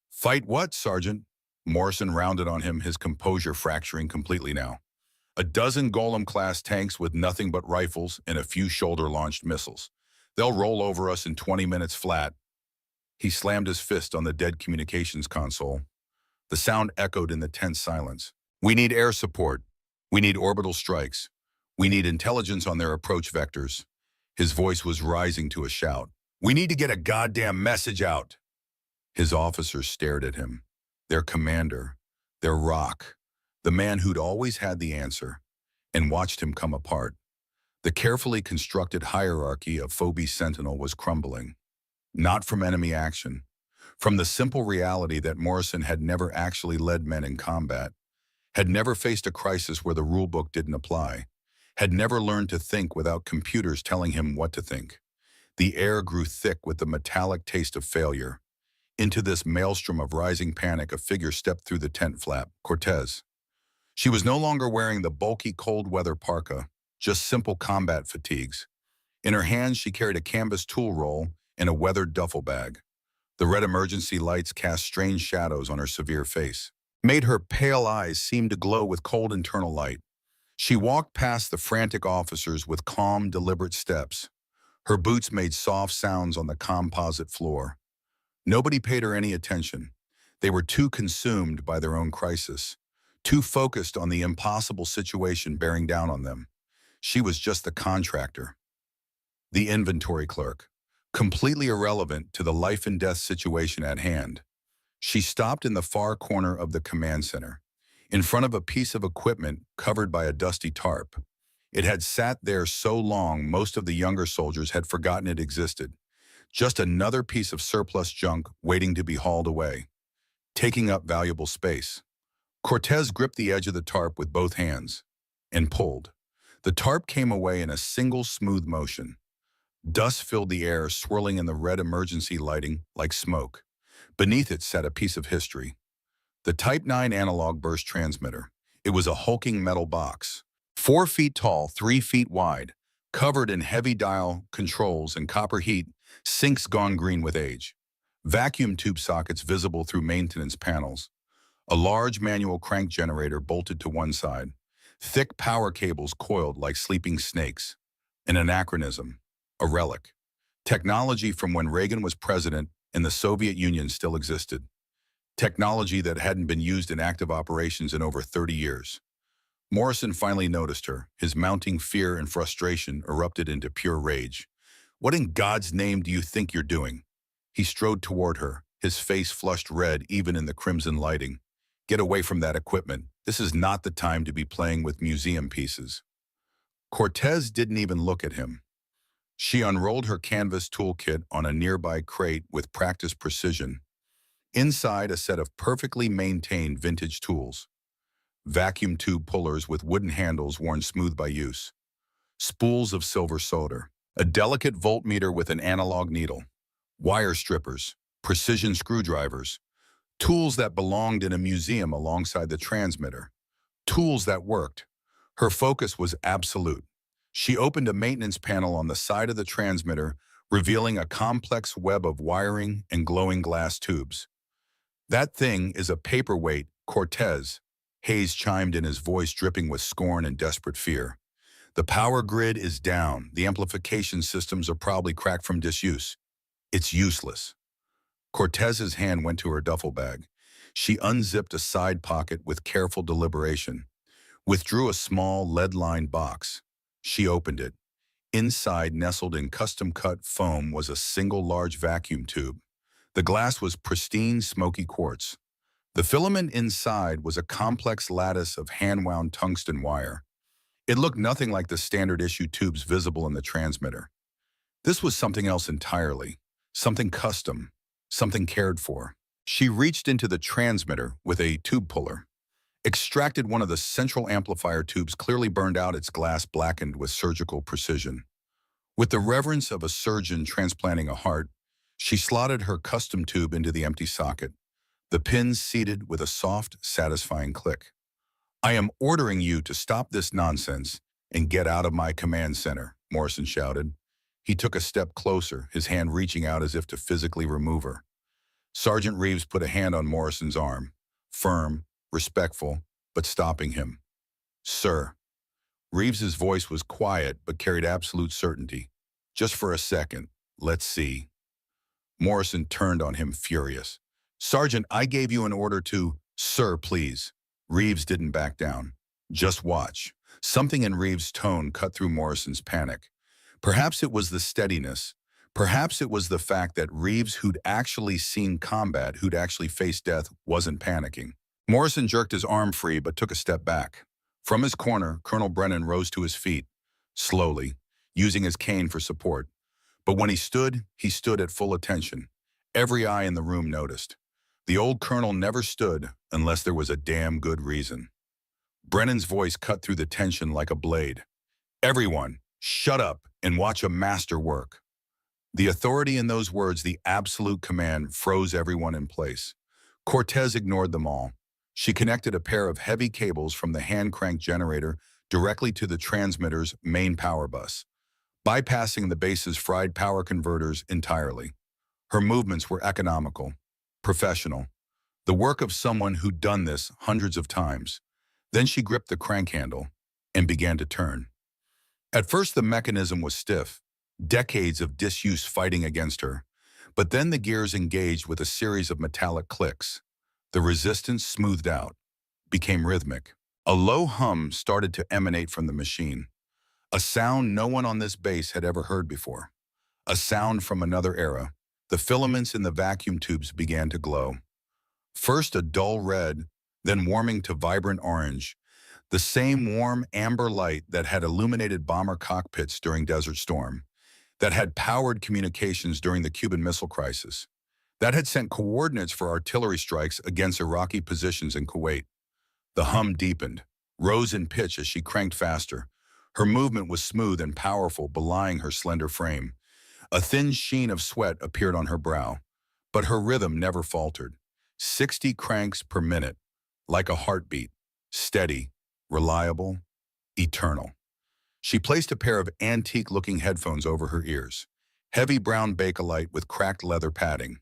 "Fight what, Sergeant?" Morrison rounded on him, his composure fracturing completely now. "A dozen Golem-class tanks with nothing but rifles and a few shoulder-launched missiles. They'll roll over us in 20 minutes flat." He slammed his fist on the dead communications console. The sound echoed in the tense silence. "We need air support. We need orbital strikes. We need intelligence on their approach vectors." His voice was rising to a shout. "We need to get a goddamn message out." His officers stared at him. Their commander, their rock, the man who'd always had the answer, and watched him come apart. The carefully constructed hierarchy of Phobos Sentinel was crumbling. Not from enemy action, from the simple reality that Morrison had never actually led men in combat, had never faced a crisis where the rulebook didn't apply, had never learned to think without computers telling him what to think. The air grew thick with the metallic taste of failure. Into this maelstrom of rising panic, a figure stepped through the tent flap, Cortez. She was no longer wearing the bulky cold-weather parka, just simple combat fatigues. In her hands, she carried a canvas tool roll and a weathered duffel bag. The red emergency lights cast strange shadows on her severe face, made her pale eyes seem to glow with cold internal light. She walked past the frantic officers with calm, deliberate steps. Her boots made soft sounds on the composite floor. Nobody paid her any attention. They were too consumed by their own crisis, too focused on the impossible situation bearing down on them. She was just the contractor, the inventory clerk, completely irrelevant to the life and death situation at hand. She stopped in the far corner of the command center, in front of a piece of equipment covered by a dusty tarp. It had sat there so long most of the younger soldiers had forgotten it existed. Just another piece of surplus junk waiting to be hauled away, taking up valuable space. Cortez gripped the edge of the tarp with both hands and pulled. The tarp came away in a single smooth motion. Dust filled the air, swirling in the red emergency lighting like smoke. Beneath it sat a piece of history. The Type 9 analog burst transmitter. It was a hulking metal box, 4 feet tall, 3 feet wide, covered in heavy dial controls and copper heat sinks gone green with age. Vacuum tube sockets visible through maintenance panels. A large manual crank generator bolted to one side. Thick power cables coiled like sleeping snakes. An anachronism, a relic. Technology from when Reagan was president and the Soviet Union still existed. Technology that hadn't been used in active operations in over 30 years. Morrison finally noticed her. His mounting fear and frustration erupted into pure rage. "What in God's name do you think you're doing?" He strode toward her, his face flushed red even in the crimson lighting. "Get away from that equipment. This is not the time to be playing with museum pieces." Cortez didn't even look at him. She unrolled her canvas toolkit on a nearby crate with practiced precision. Inside, a set of perfectly maintained vintage tools. Vacuum tube pullers with wooden handles worn smooth by use. Spools of silver solder. A delicate voltmeter with an analog needle. Wire strippers. Precision screwdrivers. Tools that belonged in a museum alongside the transmitter. Tools that worked. Her focus was absolute. She opened a maintenance panel on the side of the transmitter, revealing a complex web of wiring and glowing glass tubes. "That thing is a paperweight, Cortez," Hayes chimed in, his voice dripping with scorn and desperate fear. The power grid is down. The amplification systems are probably cracked from disuse. It's useless. Cortez's hand went to her duffel bag. She unzipped a side pocket with careful deliberation, withdrew a small lead-lined box. She opened it. Inside, nestled in custom-cut foam, was a single large vacuum tube. The glass was pristine, smoky quartz. The filament inside was a complex lattice of hand-wound tungsten wire. It looked nothing like the standard-issue tubes visible in the transmitter. This was something else entirely, something custom, something cared for. She reached into the transmitter with a tube puller, extracted one of the central amplifier tubes, clearly burned out, its glass blackened with surgical precision. With the reverence of a surgeon transplanting a heart, she slotted her custom tube into the empty socket, the pins seated with a soft, satisfying click. "I am ordering you to stop this nonsense and get out of my command center," Morrison shouted. He took a step closer, his hand reaching out as if to physically remove her. Sergeant Reeves put a hand on Morrison's arm, firm, respectful, but stopping him. "Sir." Reeves's voice was quiet but carried absolute certainty. "Just for a second. Let's see." Morrison turned on him, furious. "Sergeant, I gave you an order to—" "Sir, please." Reeves didn't back down. "Just watch." Something in Reeves' tone cut through Morrison's panic. Perhaps it was the steadiness. Perhaps it was the fact that Reeves, who'd actually seen combat, who'd actually faced death, wasn't panicking. Morrison jerked his arm free but took a step back. From his corner, Colonel Brennan rose to his feet, slowly, using his cane for support. But when he stood at full attention. Every eye in the room noticed. The old colonel never stood unless there was a damn good reason. Brennan's voice cut through the tension like a blade. "Everyone, shut up and watch a master work." The authority in those words, the absolute command, froze everyone in place. Cortez ignored them all. She connected a pair of heavy cables from the hand-crank generator directly to the transmitter's main power bus, bypassing the base's fried power converters entirely. Her movements were economical, professional, the work of someone who'd done this hundreds of times. Then she gripped the crank handle and began to turn. At first the mechanism was stiff, decades of disuse fighting against her, but then the gears engaged with a series of metallic clicks. The resistance smoothed out, became rhythmic. A low hum started to emanate from the machine, a sound no one on this base had ever heard before, a sound from another era. The filaments in the vacuum tubes began to glow. First a dull red, then warming to vibrant orange, the same warm amber light that had illuminated bomber cockpits during Desert Storm, that had powered communications during the Cuban Missile Crisis, that had sent coordinates for artillery strikes against Iraqi positions in Kuwait. The hum deepened, rose in pitch as she cranked faster. Her movement was smooth and powerful, belying her slender frame. A thin sheen of sweat appeared on her brow, but her rhythm never faltered. 60 cranks per minute, like a heartbeat, steady, reliable, eternal. She placed a pair of antique-looking headphones over her ears, heavy brown Bakelite with cracked leather padding.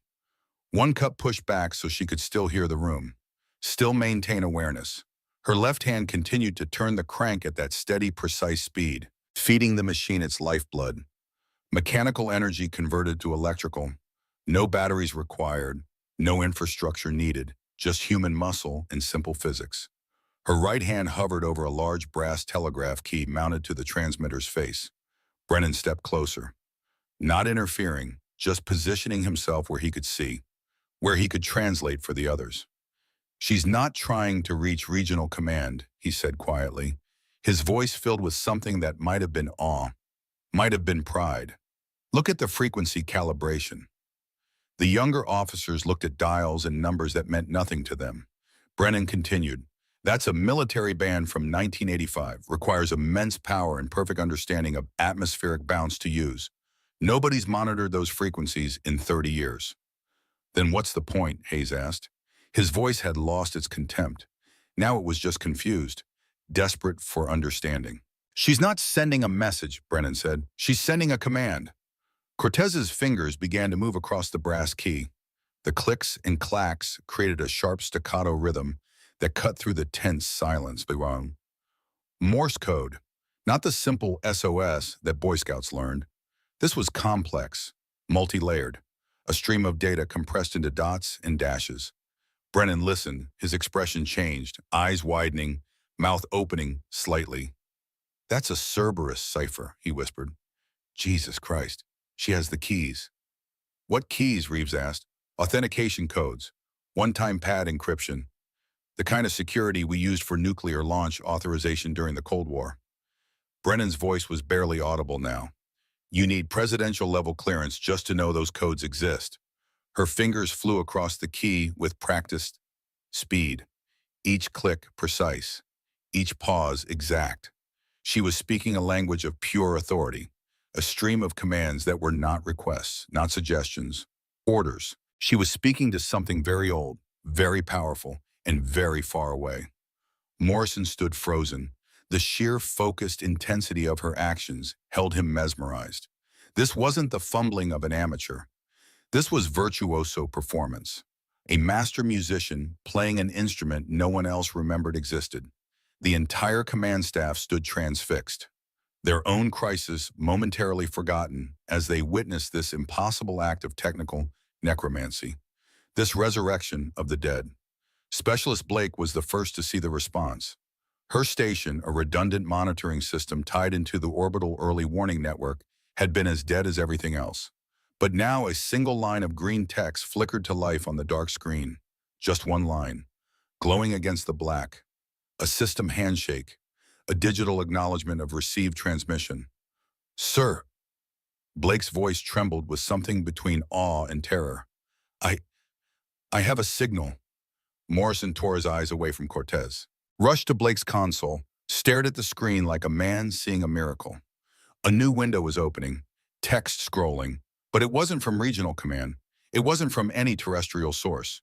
One cup pushed back so she could still hear the room, still maintain awareness. Her left hand continued to turn the crank at that steady, precise speed, feeding the machine its lifeblood. Mechanical energy converted to electrical. No batteries required, no infrastructure needed, just human muscle and simple physics. Her right hand hovered over a large brass telegraph key mounted to the transmitter's face. Brennan stepped closer, not interfering, just positioning himself where he could see, where he could translate for the others. "She's not trying to reach regional command," he said quietly, his voice filled with something that might have been awe, might have been pride. "Look at the frequency calibration." The younger officers looked at dials and numbers that meant nothing to them. Brennan continued, "That's a military band from 1985, requires immense power and perfect understanding of atmospheric bounce to use. Nobody's monitored those frequencies in 30 years. "Then what's the point?" Hayes asked. His voice had lost its contempt. Now it was just confused, desperate for understanding. "She's not sending a message," Brennan said. "She's sending a command." Cortez's fingers began to move across the brass key. The clicks and clacks created a sharp staccato rhythm that cut through the tense silence. Morse code. Not the simple SOS that Boy Scouts learned. This was complex, multi-layered, a stream of data compressed into dots and dashes. Brennan listened, his expression changed, eyes widening, mouth opening slightly. "That's a Cerberus cipher," he whispered. "Jesus Christ, she has the keys." "What keys?" Reeves asked. "Authentication codes, one-time pad encryption, the kind of security we used for nuclear launch authorization during the Cold War." Brennan's voice was barely audible now. "You need presidential-level clearance just to know those codes exist." Her fingers flew across the key with practiced speed, each click precise, each pause exact. She was speaking a language of pure authority, a stream of commands that were not requests, not suggestions, orders. She was speaking to something very old, very powerful, and very far away. Morrison stood frozen. The sheer focused intensity of her actions held him mesmerized. This wasn't the fumbling of an amateur. This was virtuoso performance. A master musician playing an instrument no one else remembered existed. The entire command staff stood transfixed, their own crisis momentarily forgotten as they witnessed this impossible act of technical necromancy, this resurrection of the dead. Specialist Blake was the first to see the response. Her station, a redundant monitoring system tied into the orbital early warning network, had been as dead as everything else. But now a single line of green text flickered to life on the dark screen. Just one line, glowing against the black. A system handshake, a digital acknowledgement of received transmission. "Sir." Blake's voice trembled with something between awe and terror. I have a signal." Morrison tore his eyes away from Cortez, rushed to Blake's console, stared at the screen like a man seeing a miracle. A new window was opening, text scrolling, but it wasn't from regional command. It wasn't from any terrestrial source.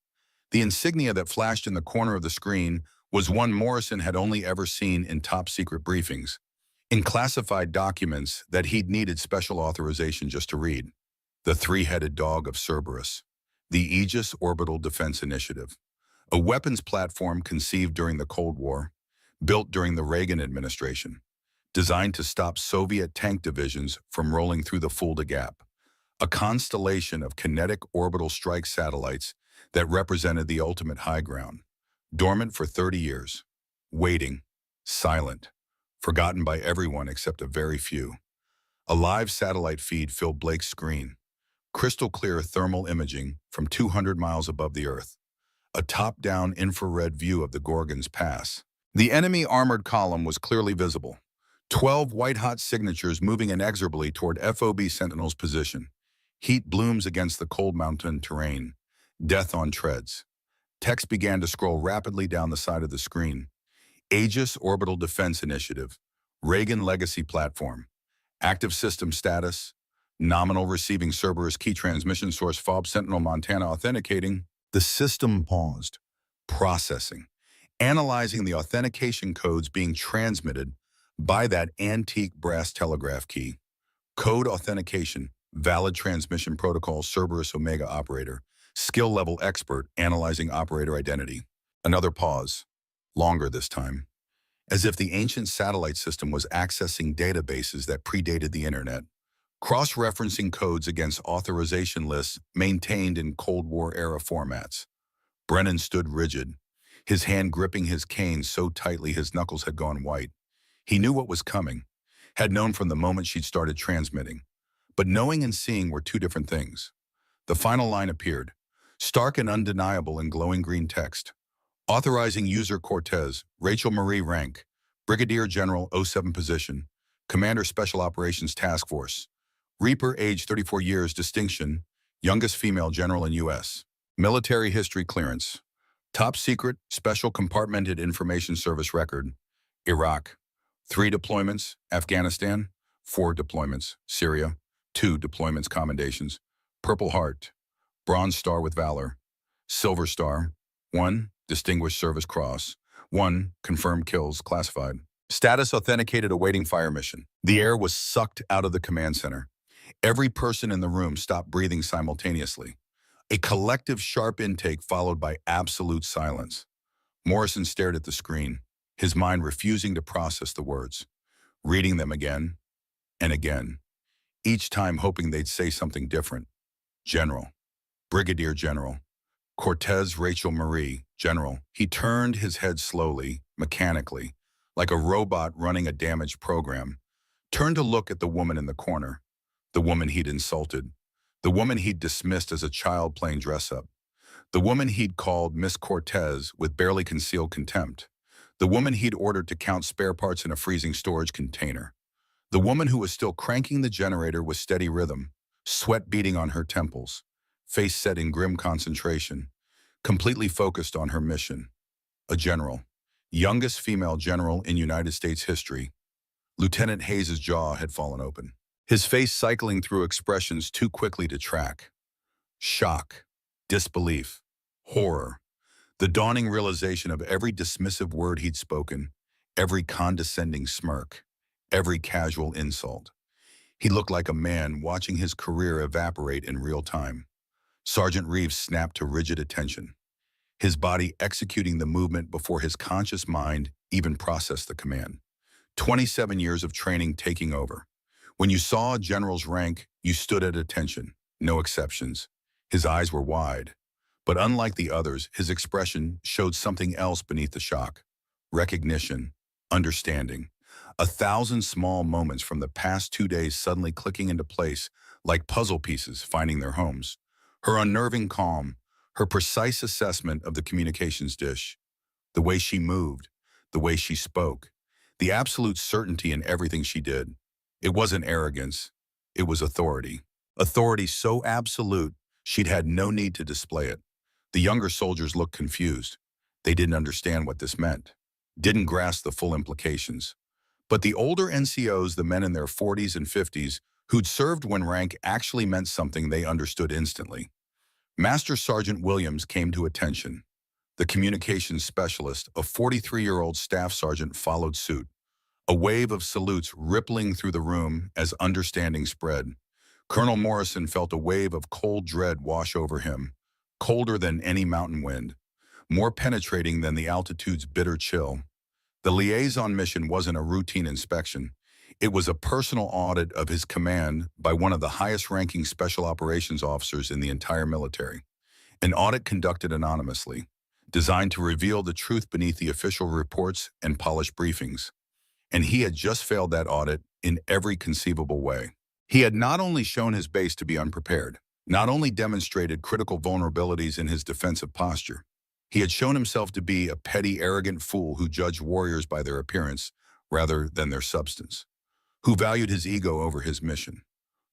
The insignia that flashed in the corner of the screen was one Morrison had only ever seen in top-secret briefings, in classified documents that he'd needed special authorization just to read. The three-headed dog of Cerberus, the Aegis Orbital Defense Initiative, a weapons platform conceived during the Cold War, built during the Reagan administration, designed to stop Soviet tank divisions from rolling through the Fulda Gap, a constellation of kinetic orbital strike satellites that represented the ultimate high ground. Dormant for 30 years, waiting, silent, forgotten by everyone except a very few. A live satellite feed filled Blake's screen, crystal clear thermal imaging from 200 miles above the Earth, a top-down infrared view of the Gorgon's Pass. The enemy armored column was clearly visible, 12 white-hot signatures moving inexorably toward FOB Sentinel's position. Heat blooms against the cold mountain terrain, death on treads. Text began to scroll rapidly down the side of the screen. Aegis Orbital Defense Initiative, Reagan Legacy Platform, active system status, nominal receiving Cerberus key transmission source FOB Sentinel Montana authenticating. The system paused, processing, analyzing the authentication codes being transmitted by that antique brass telegraph key. Code authentication, valid transmission protocol Cerberus Omega operator. Skill level expert analyzing operator identity. Another pause, longer this time, as if the ancient satellite system was accessing databases that predated the internet, cross-referencing codes against authorization lists maintained in Cold War-era formats. Brennan stood rigid, his hand gripping his cane so tightly his knuckles had gone white. He knew what was coming, had known from the moment she'd started transmitting. But knowing and seeing were two different things. The final line appeared, stark and undeniable in glowing green text. Authorizing user Cortez, Rachel Marie rank, Brigadier General 07 position, Commander Special Operations Task Force, Reaper age 34 years distinction, youngest female general in U.S. Military history clearance, top secret special compartmented information service record, Iraq, 3 deployments, Afghanistan, 4 deployments, Syria, 2 deployments commendations, Purple Heart, Bronze Star with Valor, Silver Star, 1 Distinguished Service Cross, 1 confirmed kills classified. Status authenticated awaiting fire mission. The air was sucked out of the command center. Every person in the room stopped breathing simultaneously. A collective sharp intake followed by absolute silence. Morrison stared at the screen, his mind refusing to process the words. reading them again and again, each time hoping they'd say something different. General, Brigadier General, Cortez Rachel Marie, General. He turned his head slowly, mechanically, like a robot running a damaged program, turned to look at the woman in the corner, the woman he'd insulted, the woman he'd dismissed as a child playing dress-up, the woman he'd called Miss Cortez with barely concealed contempt, the woman he'd ordered to count spare parts in a freezing storage container, the woman who was still cranking the generator with steady rhythm, sweat beading on her temples, face set in grim concentration, completely focused on her mission. A general, youngest female general in United States history. Lieutenant Hayes's jaw had fallen open, his face cycling through expressions too quickly to track. Shock, disbelief, horror, the dawning realization of every dismissive word he'd spoken, every condescending smirk, every casual insult. He looked like a man watching his career evaporate in real time. Sergeant Reeves snapped to rigid attention, his body executing the movement before his conscious mind even processed the command. 27 years of training taking over. When you saw a general's rank, you stood at attention, no exceptions. His eyes were wide. But unlike the others, his expression showed something else beneath the shock. Recognition, understanding. 1,000 small moments from the past 2 days suddenly clicking into place like puzzle pieces finding their homes. Her unnerving calm, her precise assessment of the communications dish, the way she moved, the way she spoke, the absolute certainty in everything she did. It wasn't arrogance, it was authority. Authority so absolute, she'd had no need to display it. The younger soldiers looked confused. They didn't understand what this meant, didn't grasp the full implications. But the older NCOs, the men in their 40s and 50s, who'd served when rank actually meant something, they understood instantly. Master Sergeant Williams came to attention. The communications specialist, a 43-year-old staff sergeant, followed suit. A wave of salutes rippling through the room as understanding spread. Colonel Morrison felt a wave of cold dread wash over him, colder than any mountain wind, more penetrating than the altitude's bitter chill. The liaison mission wasn't a routine inspection. It was a personal audit of his command by one of the highest-ranking special operations officers in the entire military. An audit conducted anonymously, designed to reveal the truth beneath the official reports and polished briefings. And he had just failed that audit in every conceivable way. He had not only shown his base to be unprepared, not only demonstrated critical vulnerabilities in his defensive posture, he had shown himself to be a petty, arrogant fool who judged warriors by their appearance rather than their substance, who valued his ego over his mission,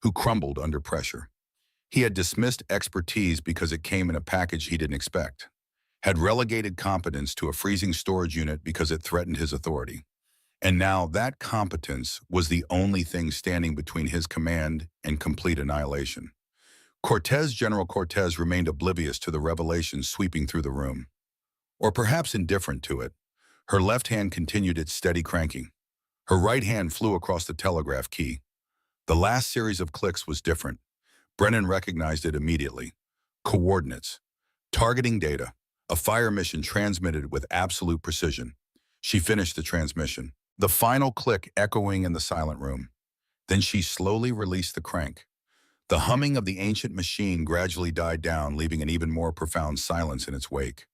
who crumbled under pressure. He had dismissed expertise because it came in a package he didn't expect, had relegated competence to a freezing storage unit because it threatened his authority. And now that competence was the only thing standing between his command and complete annihilation. General Cortez remained oblivious to the revelation sweeping through the room, or perhaps indifferent to it. Her left hand continued its steady cranking. Her right hand flew across the telegraph key. The last series of clicks was different. Brennan recognized it immediately. Coordinates, targeting data, a fire mission transmitted with absolute precision. She finished the transmission, the final click echoing in the silent room. Then she slowly released the crank. The humming of the ancient machine gradually died down, leaving an even more profound silence in its wake.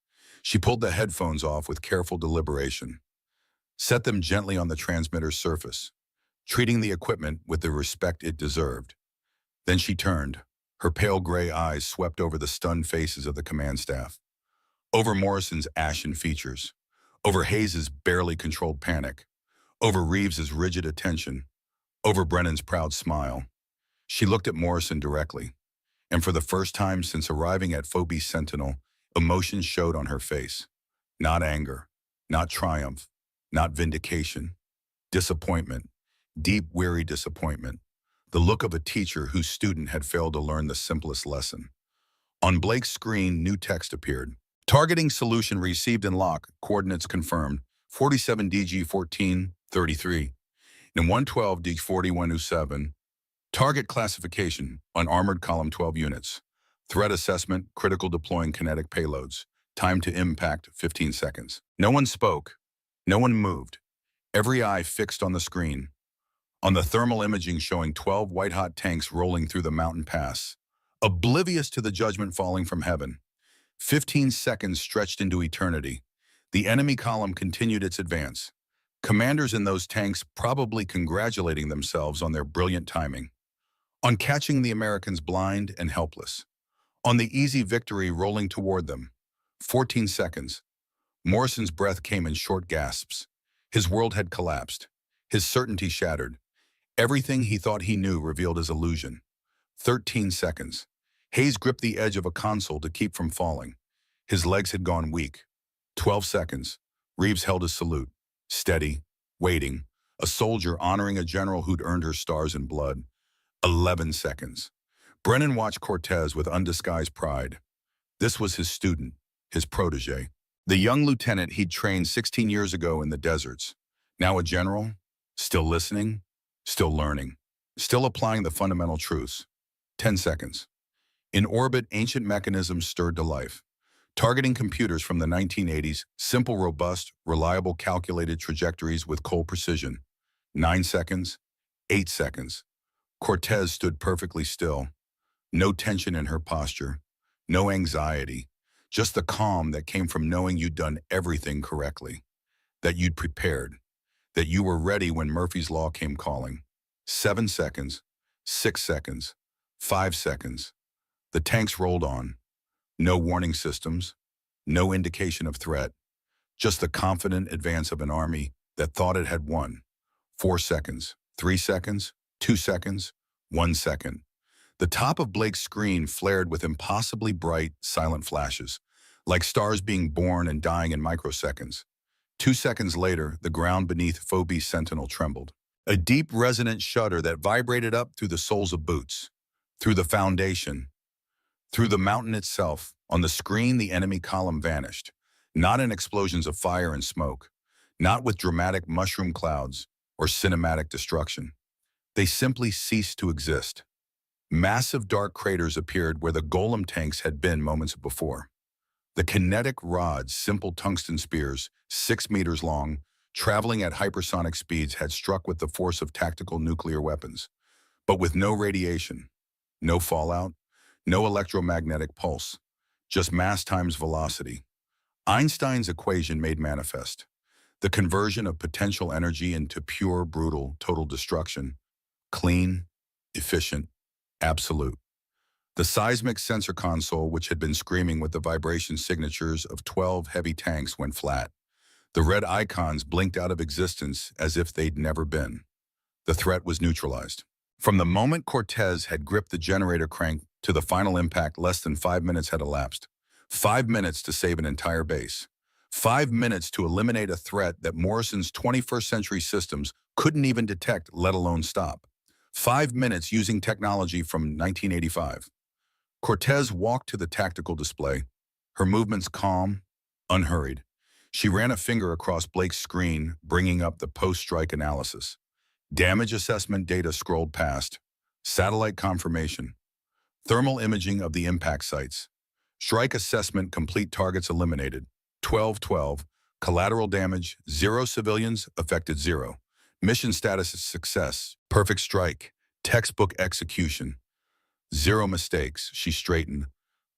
She pulled the headphones off with careful deliberation, set them gently on the transmitter's surface, treating the equipment with the respect it deserved. Then she turned. Her pale gray eyes swept over the stunned faces of the command staff, over Morrison's ashen features, over Hayes's barely controlled panic, over Reeves's rigid attention, over Brennan's proud smile. She looked at Morrison directly, and for the first time since arriving at Phobos Sentinel, emotion showed on her face. Not anger, not triumph, not vindication. Disappointment, deep, weary disappointment. The look of a teacher whose student had failed to learn the simplest lesson. On Blake's screen, new text appeared. Targeting solution received in lock, coordinates confirmed, 47 DG 1433 and 112 DG 4107. Target classification, unarmored column 12 units. Threat assessment, critical deploying kinetic payloads. Time to impact, 15 seconds. No one spoke. No one moved. Every eye fixed on the screen. On the thermal imaging showing 12 white-hot tanks rolling through the mountain pass, oblivious to the judgment falling from heaven. 15 seconds stretched into eternity. The enemy column continued its advance. Commanders in those tanks probably congratulating themselves on their brilliant timing. On catching the Americans blind and helpless. On the easy victory rolling toward them. 14 seconds. Morrison's breath came in short gasps. His world had collapsed. His certainty shattered. Everything he thought he knew revealed as illusion. 13 seconds. Hayes gripped the edge of a console to keep from falling. His legs had gone weak. 12 seconds. Reeves held his salute. Steady, waiting, a soldier honoring a general who'd earned her stars and blood. 11 seconds. Brennan watched Cortez with undisguised pride. This was his student, his protege. The young lieutenant he'd trained 16 years ago in the deserts. Now a general, still listening, still learning, still applying the fundamental truths. 10 seconds. In orbit, ancient mechanisms stirred to life. Targeting computers from the 1980s, simple, robust, reliable, calculated trajectories with cold precision. 9 seconds. 8 seconds. Cortez stood perfectly still. No tension in her posture. No anxiety. Just the calm that came from knowing you'd done everything correctly. That you'd prepared. That you were ready when Murphy's Law came calling. 7 seconds. 6 seconds. 5 seconds. The tanks rolled on. No warning systems. No indication of threat. Just the confident advance of an army that thought it had won. 4 seconds. 3 seconds. 2 seconds. 1 second. The top of Blake's screen flared with impossibly bright, silent flashes, like stars being born and dying in microseconds. 2 seconds later, the ground beneath Phoebe's sentinel trembled. A deep, resonant shudder that vibrated up through the soles of boots, through the foundation, through the mountain itself. On the screen, the enemy column vanished, not in explosions of fire and smoke, not with dramatic mushroom clouds or cinematic destruction. They simply ceased to exist. Massive dark craters appeared where the golem tanks had been moments before. The kinetic rods, simple tungsten spears, 6 meters long, traveling at hypersonic speeds, had struck with the force of tactical nuclear weapons, but with no radiation, no fallout, no electromagnetic pulse, just mass times velocity. Einstein's equation made manifest. The conversion of potential energy into pure, brutal, total destruction. Clean, efficient, absolute. The seismic sensor console, which had been screaming with the vibration signatures of 12 heavy tanks, went flat. The red icons blinked out of existence as if they'd never been. The threat was neutralized. From the moment Cortez had gripped the generator crank to the final impact, less than 5 minutes had elapsed. 5 minutes to save an entire base. 5 minutes to eliminate a threat that Morrison's 21st century systems couldn't even detect, let alone stop. 5 minutes using technology from 1985. Cortez walked to the tactical display, her movements calm, unhurried. She ran a finger across Blake's screen, bringing up the post-strike analysis. Damage assessment data scrolled past. Satellite confirmation. Thermal imaging of the impact sites. Strike assessment complete, targets eliminated. 12-12. Collateral damage, 0 civilians, affected 0. Mission status is success. Perfect strike. Textbook execution. 0 mistakes. She straightened,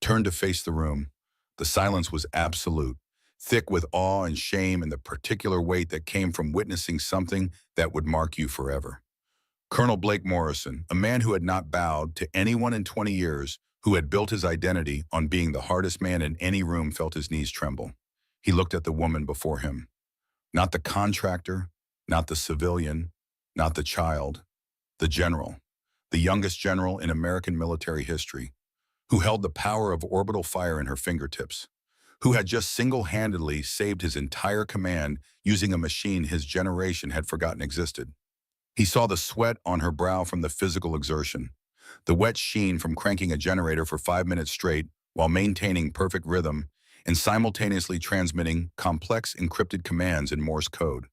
turned to face the room. The silence was absolute, thick with awe and shame and the particular weight that came from witnessing something that would mark you forever. Colonel Blake Morrison, a man who had not bowed to anyone in 20 years, who had built his identity on being the hardest man in any room, felt his knees tremble. He looked at the woman before him. Not the contractor, not the civilian, not the child, the general, the youngest general in American military history, who held the power of orbital fire in her fingertips, who had just single-handedly saved his entire command using a machine his generation had forgotten existed. He saw the sweat on her brow from the physical exertion, the wet sheen from cranking a generator for 5 minutes straight while maintaining perfect rhythm and simultaneously transmitting complex encrypted commands in Morse code.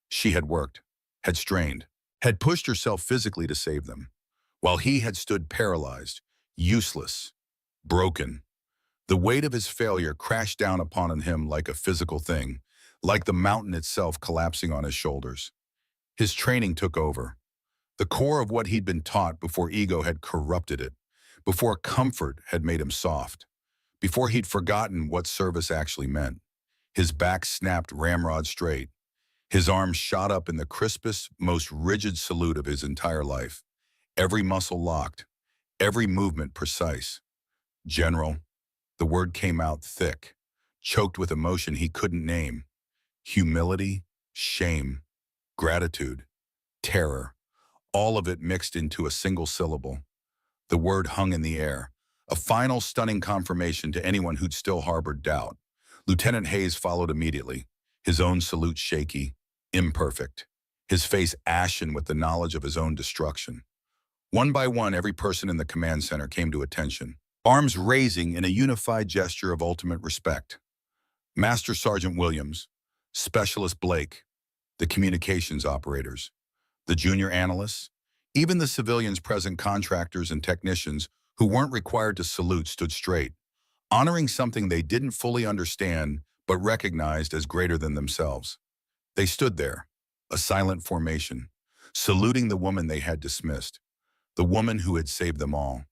She had worked, had strained, had pushed herself physically to save them, while he had stood paralyzed, useless, broken. The weight of his failure crashed down upon him like a physical thing, like the mountain itself collapsing on his shoulders. His training took over. The core of what he'd been taught before ego had corrupted it, before comfort had made him soft, before he'd forgotten what service actually meant. His back snapped ramrod straight. His arms shot up in the crispest, most rigid salute of his entire life. Every muscle locked, every movement precise. General, the word came out thick, choked with emotion he couldn't name. Humility, shame, gratitude, terror, all of it mixed into a single syllable. The word hung in the air, a final stunning confirmation to anyone who'd still harbored doubt. Lieutenant Hayes followed immediately, his own salute shaky, imperfect, his face ashen with the knowledge of his own destruction. One by one, every person in the command center came to attention, arms raising in a unified gesture of ultimate respect. Master Sergeant Williams, Specialist Blake, the communications operators, the junior analysts, even the civilians present, contractors and technicians who weren't required to salute, stood straight, honoring something they didn't fully understand but recognized as greater than themselves. They stood there, a silent formation, saluting the woman they had dismissed, the woman who had saved them all.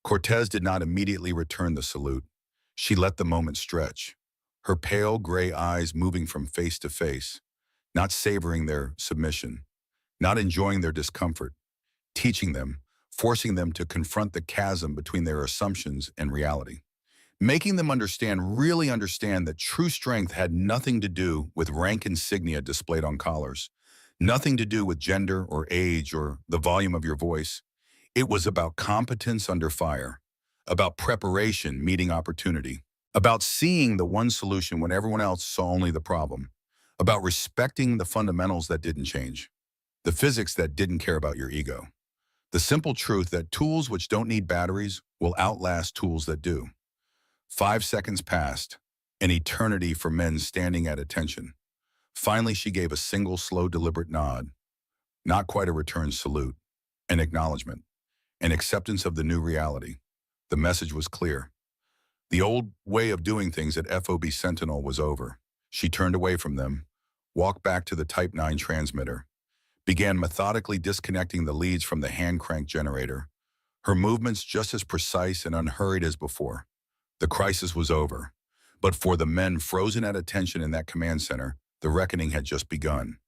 Cortez did not immediately return the salute. She let the moment stretch, her pale gray eyes moving from face to face, not savoring their submission, not enjoying their discomfort, teaching them, forcing them to confront the chasm between their assumptions and reality, making them really understand that true strength had nothing to do with rank insignia displayed on collars, nothing to do with gender or age or the volume of your voice. It was about competence under fire, about preparation meeting opportunity, about seeing the one solution when everyone else saw only the problem, about respecting the fundamentals that didn't change, the physics that didn't care about your ego, the simple truth that tools which don't need batteries will outlast tools that do. 5 seconds passed, an eternity for men standing at attention. Finally, she gave a single, slow, deliberate nod. Not quite a return salute, an acknowledgement, an acceptance of the new reality. The message was clear. The old way of doing things at FOB Sentinel was over. She turned away from them, walked back to the Type 9 transmitter, began methodically disconnecting the leads from the hand-crank generator, her movements just as precise and unhurried as before. The crisis was over, but for the men frozen at attention in that command center, the reckoning had just begun.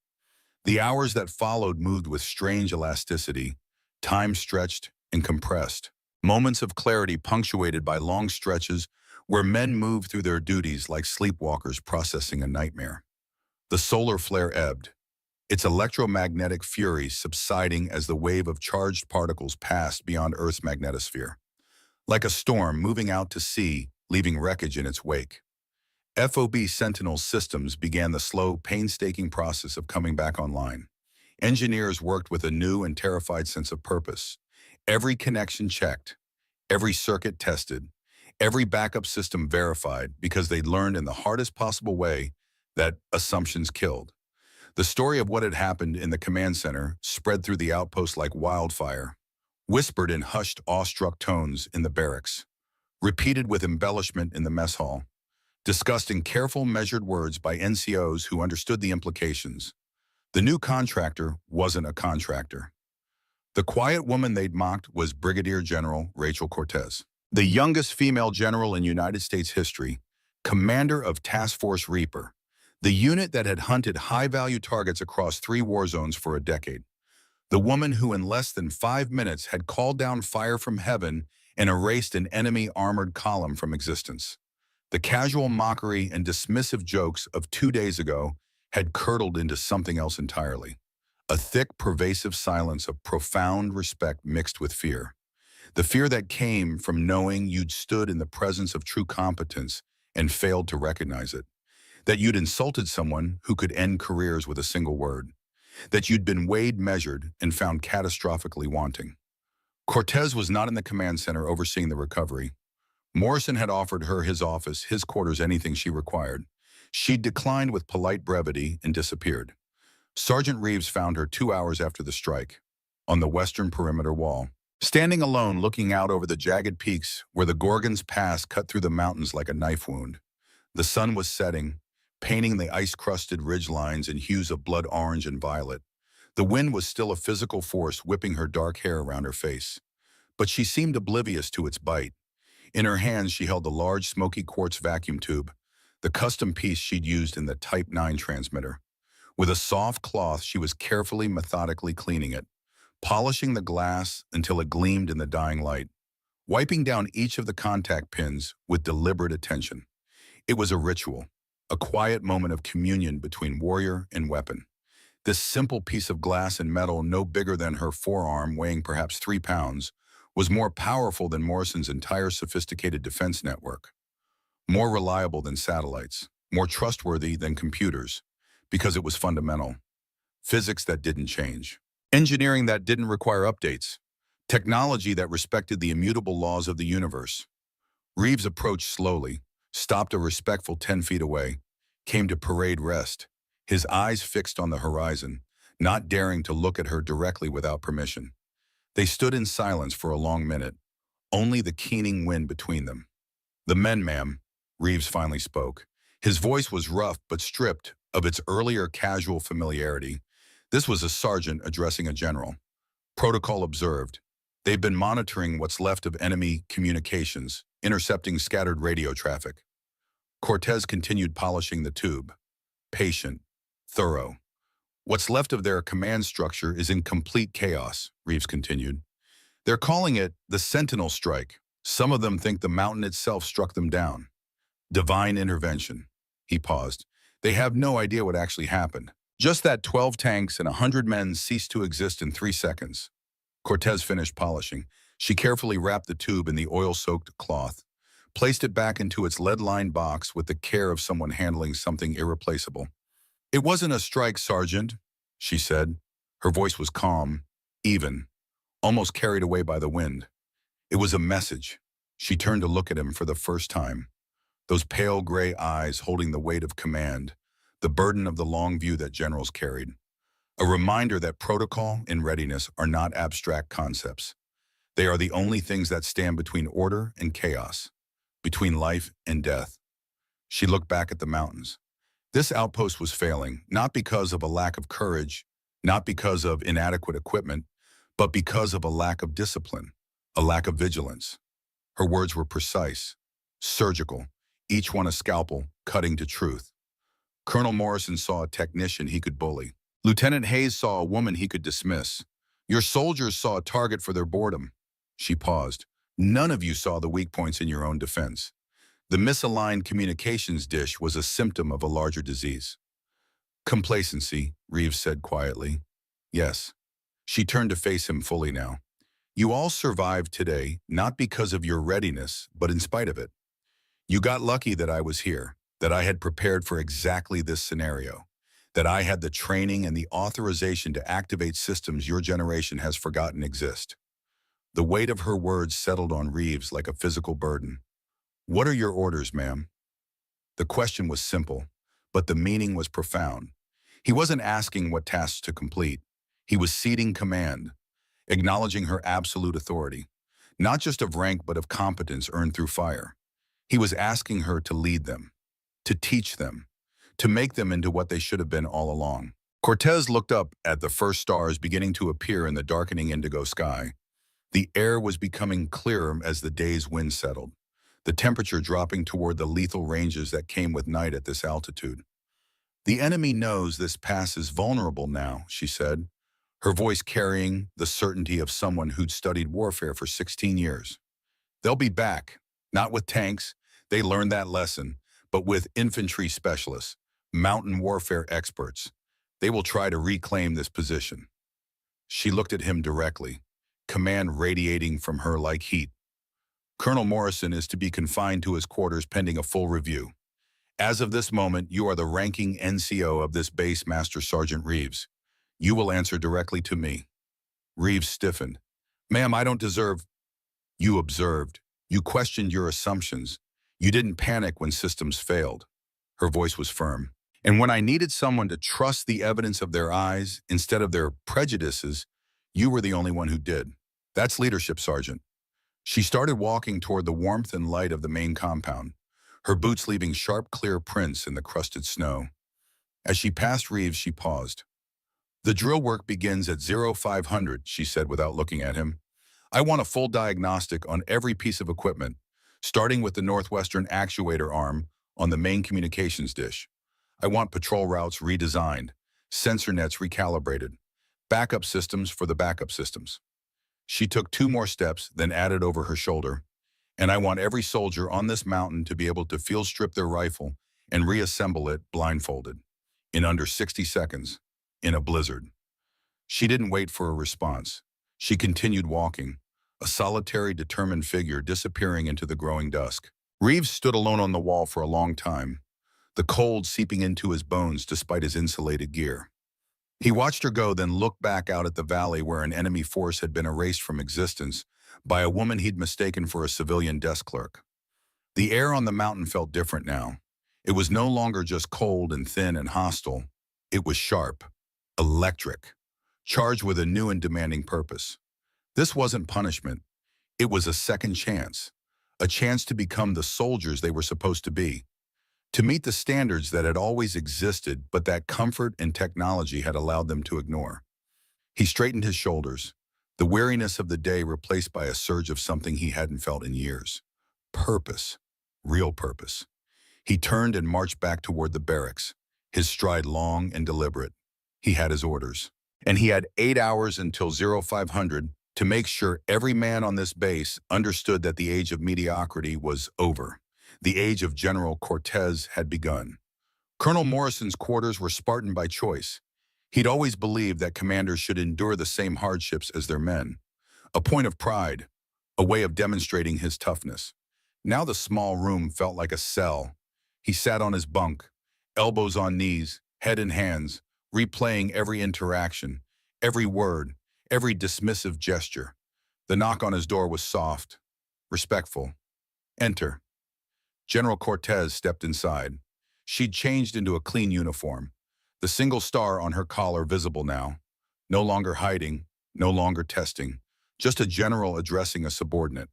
The hours that followed moved with strange elasticity, time stretched and compressed, moments of clarity punctuated by long stretches where men moved through their duties like sleepwalkers processing a nightmare. The solar flare ebbed, its electromagnetic fury subsiding as the wave of charged particles passed beyond Earth's magnetosphere. Like a storm moving out to sea, leaving wreckage in its wake. FOB Sentinel's systems began the slow, painstaking process of coming back online. Engineers worked with a new and terrified sense of purpose. Every connection checked, every circuit tested, every backup system verified because they'd learned in the hardest possible way that assumptions killed. The story of what had happened in the command center spread through the outpost like wildfire, whispered in hushed, awestruck tones in the barracks, repeated with embellishment in the mess hall, discussed in careful, measured words by NCOs who understood the implications. The new contractor wasn't a contractor. The quiet woman they'd mocked was Brigadier General Rachel Cortez, the youngest female general in United States history, commander of Task Force Reaper, the unit that had hunted high-value targets across 3 war zones for a decade. The woman who in less than 5 minutes had called down fire from heaven and erased an enemy armored column from existence. The casual mockery and dismissive jokes of 2 days ago had curdled into something else entirely. A thick, pervasive silence of profound respect mixed with fear. The fear that came from knowing you'd stood in the presence of true competence and failed to recognize it. That you'd insulted someone who could end careers with a single word. That you'd been weighed, measured, and found catastrophically wanting. Cortez was not in the command center overseeing the recovery. Morrison had offered her his office, his quarters, anything she required. She'd declined with polite brevity and disappeared. Sergeant Reeves found her 2 hours after the strike, on the western perimeter wall, standing alone looking out over the jagged peaks where the Gorgon's Pass cut through the mountains like a knife wound. The sun was setting, painting the ice-crusted ridge lines in hues of blood orange and violet. The wind was still a physical force whipping her dark hair around her face, but she seemed oblivious to its bite. In her hands, she held a large smoky quartz vacuum tube, the custom piece she'd used in the Type 9 transmitter. With a soft cloth, she was carefully, methodically cleaning it, polishing the glass until it gleamed in the dying light, wiping down each of the contact pins with deliberate attention. It was a ritual, a quiet moment of communion between warrior and weapon. This simple piece of glass and metal, no bigger than her forearm, weighing perhaps 3 pounds, was more powerful than Morrison's entire sophisticated defense network, more reliable than satellites, more trustworthy than computers, because it was fundamental. Physics that didn't change. Engineering that didn't require updates. Technology that respected the immutable laws of the universe. Reeves approached slowly, stopped a respectful 10 feet away, came to parade rest, his eyes fixed on the horizon, not daring to look at her directly without permission. They stood in silence for a long minute, only the keening wind between them. "The men, ma'am," Reeves finally spoke. His voice was rough but stripped of its earlier casual familiarity. This was a sergeant addressing a general. "Protocol observed. They've been monitoring what's left of enemy communications, intercepting scattered radio traffic." Cortez continued polishing the tube. Patient, thorough. "What's left of their command structure is in complete chaos," Reeves continued. "They're calling it the Sentinel Strike. Some of them think the mountain itself struck them down. Divine intervention." He paused. "They have no idea what actually happened. Just that 12 tanks and 100 men ceased to exist in 3 seconds. Cortez finished polishing. She carefully wrapped the tube in the oil-soaked cloth, placed it back into its lead-lined box with the care of someone handling something irreplaceable. "It wasn't a strike, Sergeant," she said. Her voice was calm, even, almost carried away by the wind. "It was a message." She turned to look at him for the first time. Those pale gray eyes holding the weight of command, the burden of the long view that generals carried. A reminder that protocol and readiness are not abstract concepts. They are the only things that stand between order and chaos, between life and death. She looked back at the mountains. This outpost was failing, not because of a lack of courage, not because of inadequate equipment, but because of a lack of discipline, a lack of vigilance. Her words were precise, surgical, each one a scalpel, cutting to truth. Colonel Morrison saw a technician he could bully. Lieutenant Hayes saw a woman he could dismiss. Your soldiers saw a target for their boredom. She paused. None of you saw the weak points in your own defense. The misaligned communications dish was a symptom of a larger disease. Complacency, Reeves said quietly. Yes. She turned to face him fully now. You all survived today, not because of your readiness, but in spite of it. You got lucky that I was here, that I had prepared for exactly this scenario, that I had the training and the authorization to activate systems your generation has forgotten exist. The weight of her words settled on Reeves like a physical burden. What are your orders, ma'am? The question was simple, but the meaning was profound. He wasn't asking what tasks to complete. He was ceding command, acknowledging her absolute authority, not just of rank but of competence earned through fire. He was asking her to lead them, to teach them, to make them into what they should have been all along. Cortez looked up at the first stars beginning to appear in the darkening indigo sky. The air was becoming clearer as the day's wind settled, the temperature dropping toward the lethal ranges that came with night at this altitude. The enemy knows this pass is vulnerable now, she said, her voice carrying the certainty of someone who'd studied warfare for 16 years. They'll be back, not with tanks, they learned that lesson, but with infantry specialists, mountain warfare experts. They will try to reclaim this position. She looked at him directly, command radiating from her like heat. Colonel Morrison is to be confined to his quarters pending a full review. As of this moment, you are the ranking NCO of this base, Master Sergeant Reeves. You will answer directly to me. Reeves stiffened. Ma'am, I don't deserve. You observed. You questioned your assumptions. You didn't panic when systems failed. Her voice was firm. And when I needed someone to trust the evidence of their eyes instead of their prejudices, you were the only one who did. That's leadership, Sergeant. She started walking toward the warmth and light of the main compound, her boots leaving sharp, clear prints in the crusted snow. As she passed Reeves, she paused. The drill work begins at 0500, she said without looking at him. I want a full diagnostic on every piece of equipment, starting with the Northwestern actuator arm on the main communications dish. I want patrol routes redesigned, sensor nets recalibrated, backup systems for the backup systems. She took 2 more steps, then added over her shoulder, and I want every soldier on this mountain to be able to field strip their rifle and reassemble it blindfolded, in under 60 seconds, in a blizzard. She didn't wait for a response. She continued walking, a solitary, determined figure disappearing into the growing dusk. Reeves stood alone on the wall for a long time, the cold seeping into his bones despite his insulated gear. He watched her go, then looked back out at the valley where an enemy force had been erased from existence by a woman he'd mistaken for a civilian desk clerk. The air on the mountain felt different now. It was no longer just cold and thin and hostile. It was sharp, electric, charged with a new and demanding purpose. This wasn't punishment. It was a second chance, a chance to become the soldiers they were supposed to be, to meet the standards that had always existed but that comfort and technology had allowed them to ignore. He straightened his shoulders, the weariness of the day replaced by a surge of something he hadn't felt in years. Purpose. Real purpose. He turned and marched back toward the barracks, his stride long and deliberate. He had his orders. And he had 8 hours until 0500 to make sure every man on this base understood that the age of mediocrity was over. The age of General Cortez had begun. Colonel Morrison's quarters were Spartan by choice. He'd always believed that commanders should endure the same hardships as their men. A point of pride, a way of demonstrating his toughness. Now the small room felt like a cell. He sat on his bunk, elbows on knees, head in hands, replaying every interaction, every word, every dismissive gesture. The knock on his door was soft, respectful. Enter. General Cortez stepped inside. She'd changed into a clean uniform, the single star on her collar visible now. No longer hiding, no longer testing, just a general addressing a subordinate.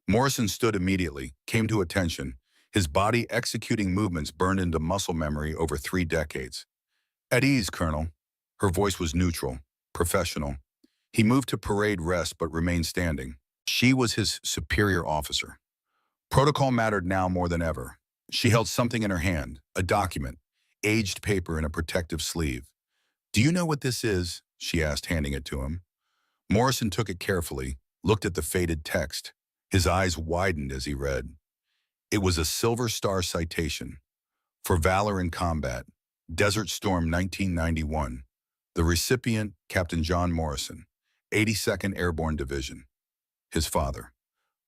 Morrison stood immediately, came to attention, his body executing movements burned into muscle memory over 3 decades. At ease, Colonel. Her voice was neutral, professional. He moved to parade rest but remained standing. She was his superior officer. Protocol mattered now more than ever. She held something in her hand, a document, aged paper in a protective sleeve. Do you know what this is? She asked, handing it to him. Morrison took it carefully, looked at the faded text. His eyes widened as he read. It was a Silver Star citation. For valor in combat, Desert Storm 1991. The recipient, Captain John Morrison, 82nd Airborne Division. His father.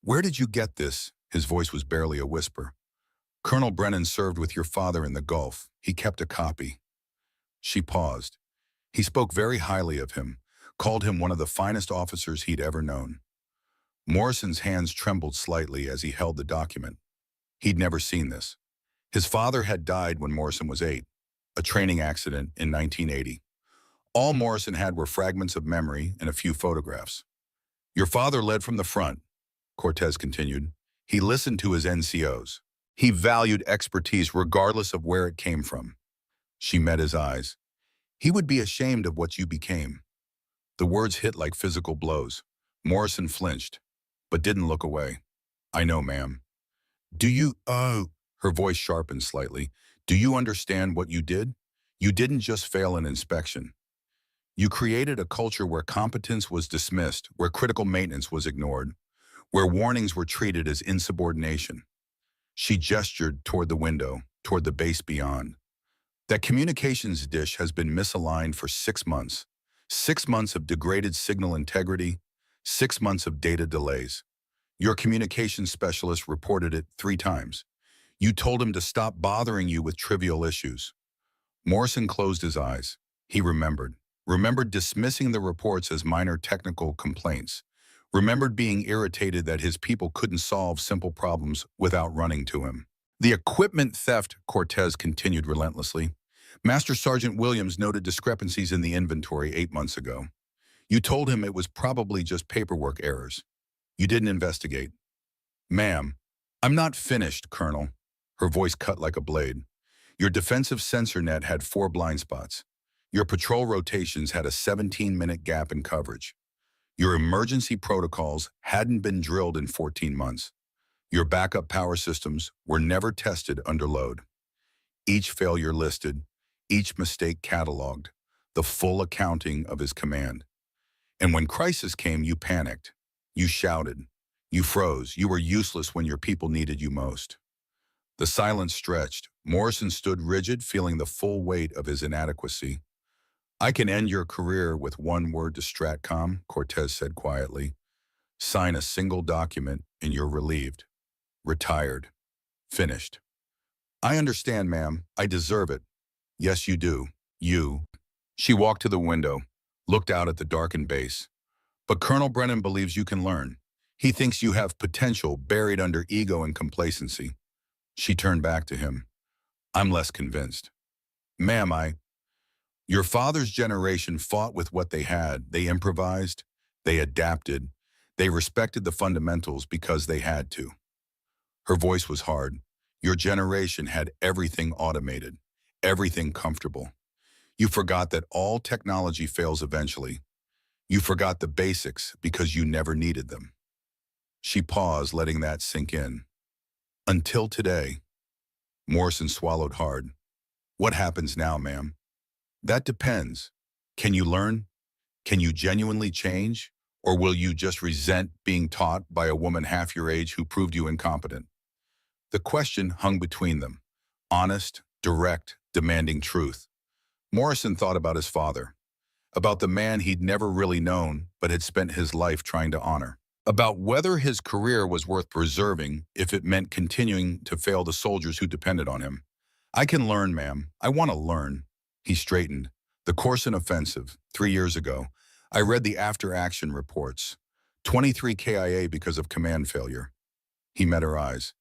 Where did you get this? His voice was barely a whisper. Colonel Brennan served with your father in the Gulf. He kept a copy. She paused. He spoke very highly of him, called him one of the finest officers he'd ever known. Morrison's hands trembled slightly as he held the document. He'd never seen this. His father had died when Morrison was 8, a training accident in 1980. All Morrison had were fragments of memory and a few photographs. Your father led from the front, Cortez continued. He listened to his NCOs. He valued expertise regardless of where it came from. She met his eyes. He would be ashamed of what you became. The words hit like physical blows. Morrison flinched, but didn't look away. I know, ma'am. Do you, her voice sharpened slightly. Do you understand what you did? You didn't just fail an inspection. You created a culture where competence was dismissed, where critical maintenance was ignored, where warnings were treated as insubordination. She gestured toward the window, toward the base beyond. That communications dish has been misaligned for 6 months. 6 months of degraded signal integrity, 6 months of data delays. Your communications specialist reported it 3 times. You told him to stop bothering you with trivial issues. Morrison closed his eyes. He remembered dismissing the reports as minor technical complaints, remembered being irritated that his people couldn't solve simple problems without running to him. The equipment theft, Cortez continued relentlessly. Master Sergeant Williams noted discrepancies in the inventory 8 months ago. You told him it was probably just paperwork errors. You didn't investigate. Ma'am, I'm not finished, Colonel. Her voice cut like a blade. Your defensive sensor net had 4 blind spots. Your patrol rotations had a 17-minute gap in coverage. Your emergency protocols hadn't been drilled in 14 months. Your backup power systems were never tested under load. Each failure listed, each mistake cataloged, the full accounting of his command. And when crisis came, you panicked. You shouted. You froze. You were useless when your people needed you most. The silence stretched. Morrison stood rigid, feeling the full weight of his inadequacy. "I can end your career with one word to Stratcom," Cortez said quietly. "Sign a single document and you're relieved. Retired. Finished." "I understand, ma'am. I deserve it." "Yes, you do. You." She walked to the window, looked out at the darkened base. "But Colonel Brennan believes you can learn. He thinks you have potential buried under ego and complacency." She turned back to him. "I'm less convinced." "Ma'am, your father's generation fought with what they had. They improvised. They adapted. They respected the fundamentals because they had to." Her voice was hard. "Your generation had everything automated, everything comfortable. You forgot that all technology fails eventually. You forgot the basics because you never needed them." She paused, letting that sink in. "Until today." Morrison swallowed hard. "What happens now, ma'am?" "That depends. Can you learn? Can you genuinely change? Or will you just resent being taught by a woman half your age who proved you incompetent?" The question hung between them. Honest, direct, demanding truth. Morrison thought about his father. About the man he'd never really known but had spent his life trying to honor. About whether his career was worth preserving if it meant continuing to fail the soldiers who depended on him. "I can learn, ma'am. I want to learn." He straightened. "The Corson offensive, 3 years ago. I read the after-action reports. 23 KIA because of command failure." He met her eyes.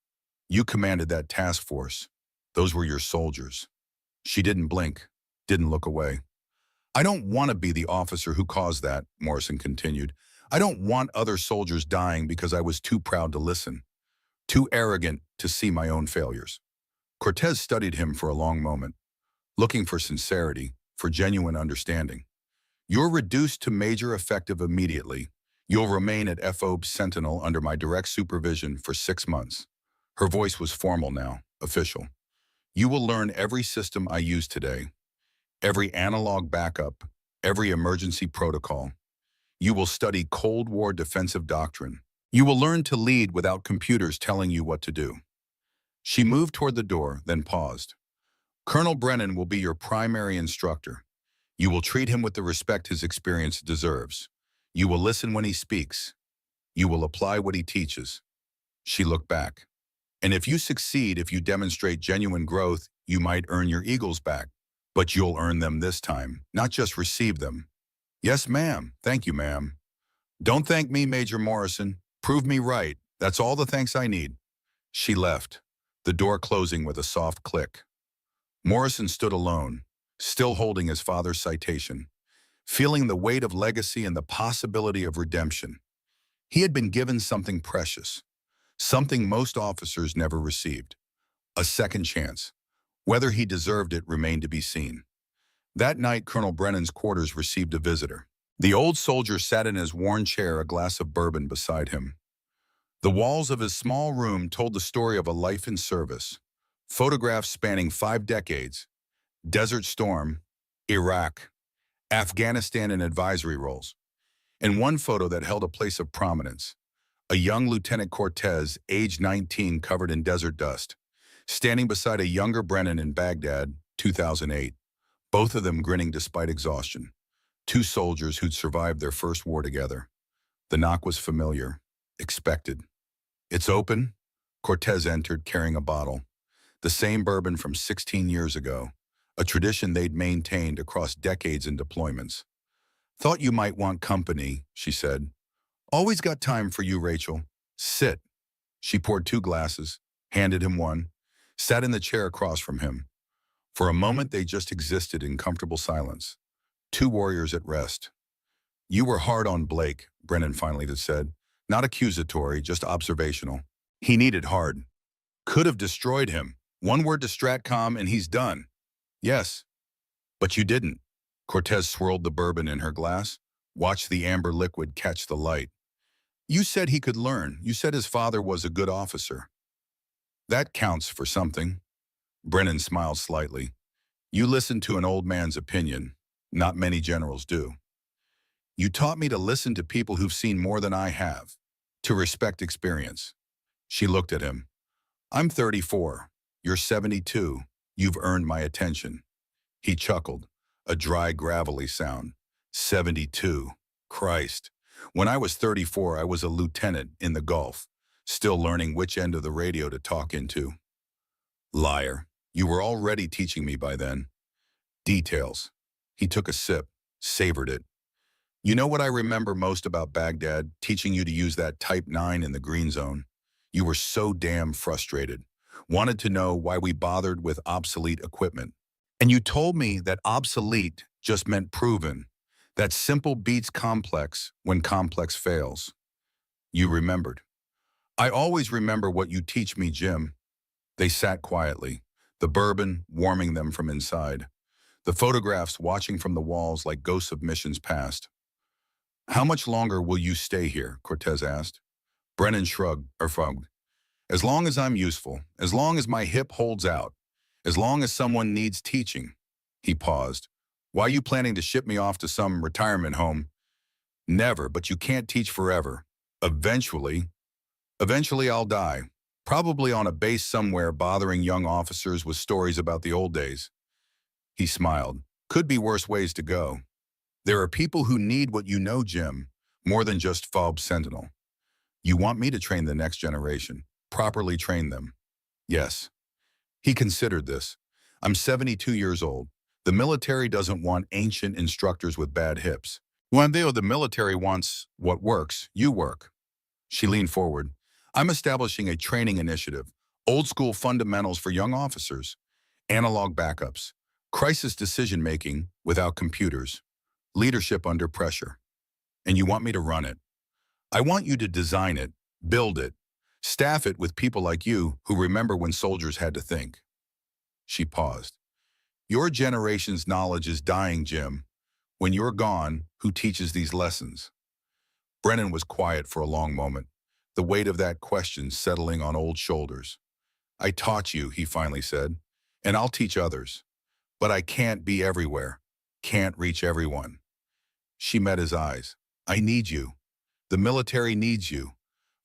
"You commanded that task force. Those were your soldiers." She didn't blink, didn't look away. "I don't want to be the officer who caused that," Morrison continued. "I don't want other soldiers dying because I was too proud to listen, too arrogant to see my own failures." Cortez studied him for a long moment, looking for sincerity, for genuine understanding. "You're reduced to Major Effective immediately. You'll remain at FOB Sentinel under my direct supervision for 6 months. Her voice was formal now, official. "You will learn every system I use today, every analog backup, every emergency protocol. You will study Cold War defensive doctrine. You will learn to lead without computers telling you what to do." She moved toward the door, then paused. "Colonel Brennan will be your primary instructor. You will treat him with the respect his experience deserves. You will listen when he speaks. You will apply what he teaches." She looked back. "And if you succeed, if you demonstrate genuine growth, you might earn your eagles back. But you'll earn them this time, not just receive them." "Yes, ma'am. Thank you, ma'am." "Don't thank me, Major Morrison. Prove me right. That's all the thanks I need." She left, the door closing with a soft click. Morrison stood alone, still holding his father's citation, feeling the weight of legacy and the possibility of redemption. He had been given something precious, something most officers never received: a second chance. Whether he deserved it remained to be seen. That night, Colonel Brennan's quarters received a visitor. The old soldier sat in his worn chair, a glass of bourbon beside him. The walls of his small room told the story of a life in service. Photographs spanning 5 decades, Desert Storm, Iraq, Afghanistan, and advisory roles. And one photo that held a place of prominence: a young Lieutenant Cortez, age 19, covered in desert dust, standing beside a younger Brennan in Baghdad, 2008, both of them grinning despite exhaustion. 2 soldiers who'd survived their first war together. The knock was familiar, expected. "It's open." Cortez entered, carrying a bottle. The same bourbon from 16 years ago, a tradition they'd maintained across decades in deployments. "Thought you might want company," she said. "Always got time for you, Rachel. Sit." She poured 2 glasses, handed him one, sat in the chair across from him. For a moment, they just existed in comfortable silence. 2 warriors at rest. "You were hard on Blake," Brennan finally said. "Not accusatory, just observational. He needed hard. Could have destroyed him. One word to Stratcom and he's done." "Yes, but you didn't." Cortez swirled the bourbon in her glass, watched the amber liquid catch the light. You said he could learn. You said his father was a good officer. That counts for something. Brennan smiled slightly. You listened to an old man's opinion. Not many generals do. You taught me to listen to people who've seen more than I have, to respect experience. She looked at him. I'm 34. You're 72. You've earned my attention. He chuckled, a dry, gravelly sound. 72. Christ. When I was 34, I was a lieutenant in the Gulf, still learning which end of the radio to talk into. Liar. You were already teaching me by then. Details. He took a sip, savored it. You know what I remember most about Baghdad, teaching you to use that Type 9 in the green zone? You were so damn frustrated. Wanted to know why we bothered with obsolete equipment. And you told me that obsolete just meant proven, that simple beats complex when complex fails. You remembered. I always remember what you teach me, Jim. They sat quietly, the bourbon warming them from inside, the photographs watching from the walls like ghosts of missions past. How much longer will you stay here? Cortez asked. Brennan shrugged. As long as I'm useful, as long as my hip holds out, as long as someone needs teaching. He paused. Why are you planning to ship me off to some retirement home? Never, but you can't teach forever. Eventually I'll die. Probably on a base somewhere bothering young officers with stories about the old days. He smiled. Could be worse ways to go. There are people who need what you know, Jim, more than just FOB Sentinel. You want me to train the next generation, properly train them. Yes. He considered this. I'm 72 years old. The military doesn't want ancient instructors with bad hips. When the military wants what works, you work. She leaned forward. I'm establishing a training initiative, old school fundamentals for young officers, analog backups, crisis decision-making without computers, leadership under pressure. And you want me to run it. I want you to design it, build it, staff it with people like you who remember when soldiers had to think. She paused. Your generation's knowledge is dying, Jim. When you're gone, who teaches these lessons? Brennan was quiet for a long moment, the weight of that question settling on old shoulders. I taught you, he finally said, and I'll teach others. But I can't be everywhere, can't reach everyone. She met his eyes. I need you. The military needs you,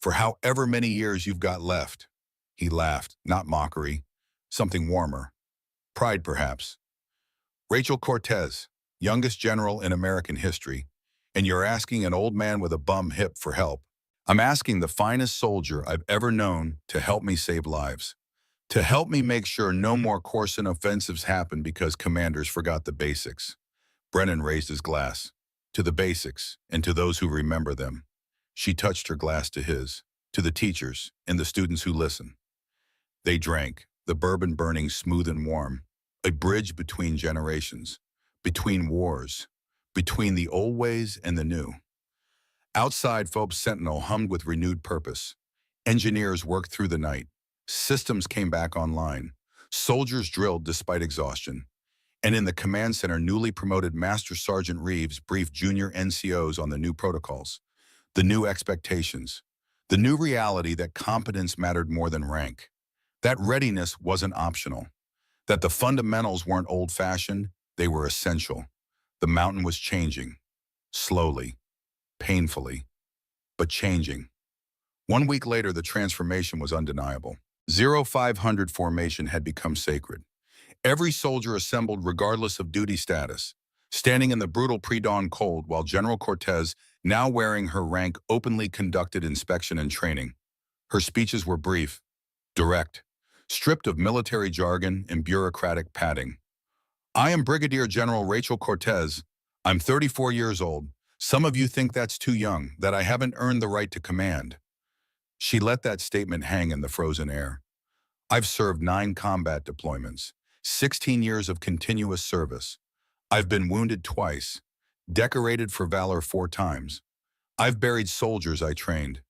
for however many years you've got left. He laughed, not mockery, something warmer. Pride, perhaps. Rachel Cortez, youngest general in American history, and you're asking an old man with a bum hip for help. I'm asking the finest soldier I've ever known to help me save lives, to help me make sure no more Corson offensives happen because commanders forgot the basics. Brennan raised his glass. To the basics, and to those who remember them. She touched her glass to his, to the teachers and the students who listen. They drank, the bourbon burning smooth and warm, a bridge between generations, between wars, between the old ways and the new. Outside, FOB Sentinel hummed with renewed purpose. Engineers worked through the night. Systems came back online. Soldiers drilled despite exhaustion. And in the command center, newly promoted Master Sergeant Reeves briefed junior NCOs on the new protocols, the new expectations, the new reality that competence mattered more than rank, that readiness wasn't optional, that the fundamentals weren't old-fashioned, they were essential. The mountain was changing, slowly, painfully, but changing. 1 week later, the transformation was undeniable. 0500 formation had become sacred. Every soldier assembled regardless of duty status, standing in the brutal pre-dawn cold while General Cortez, now wearing her rank, openly conducted inspection and training. Her speeches were brief, direct, stripped of military jargon and bureaucratic padding. I am Brigadier General Rachel Cortez. I'm 34 years old. Some of you think that's too young, that I haven't earned the right to command. She let that statement hang in the frozen air. I've served 9 combat deployments, 16 years of continuous service. I've been wounded twice, decorated for valor 4 times. I've buried soldiers I trained.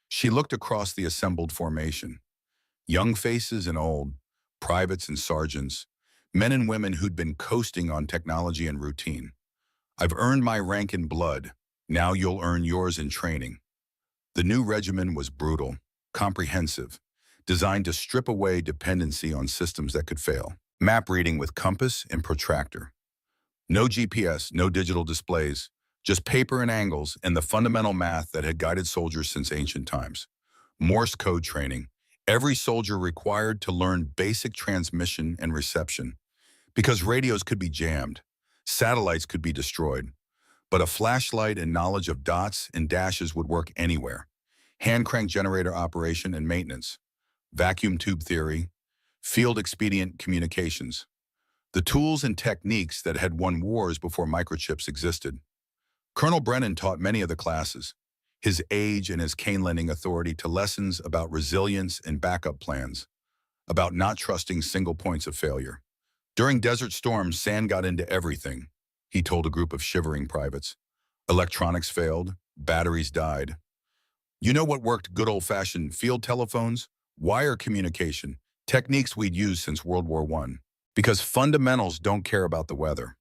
She looked across the assembled formation. Young faces and old, privates and sergeants, Men and women who'd been coasting on technology and routine. I've earned my rank in blood. Now you'll earn yours in training. The new regimen was brutal, comprehensive, designed to strip away dependency on systems that could fail. Map reading with compass and protractor. No GPS, no digital displays, just paper and angles and the fundamental math that had guided soldiers since ancient times. Morse code training. Every soldier required to learn basic transmission and reception, because radios could be jammed, satellites could be destroyed, but a flashlight and knowledge of dots and dashes would work anywhere. Hand crank generator operation and maintenance, vacuum tube theory, field expedient communications. The tools and techniques that had won wars before microchips existed. Colonel Brennan taught many of the classes, his age and his cane-lending authority, to lessons about resilience and backup plans, about not trusting single points of failure. During Desert Storm, sand got into everything, he told a group of shivering privates. Electronics failed, batteries died. You know what worked? Good old-fashioned field telephones, wire communication, techniques we'd used since World War I. Because fundamentals don't care about the weather.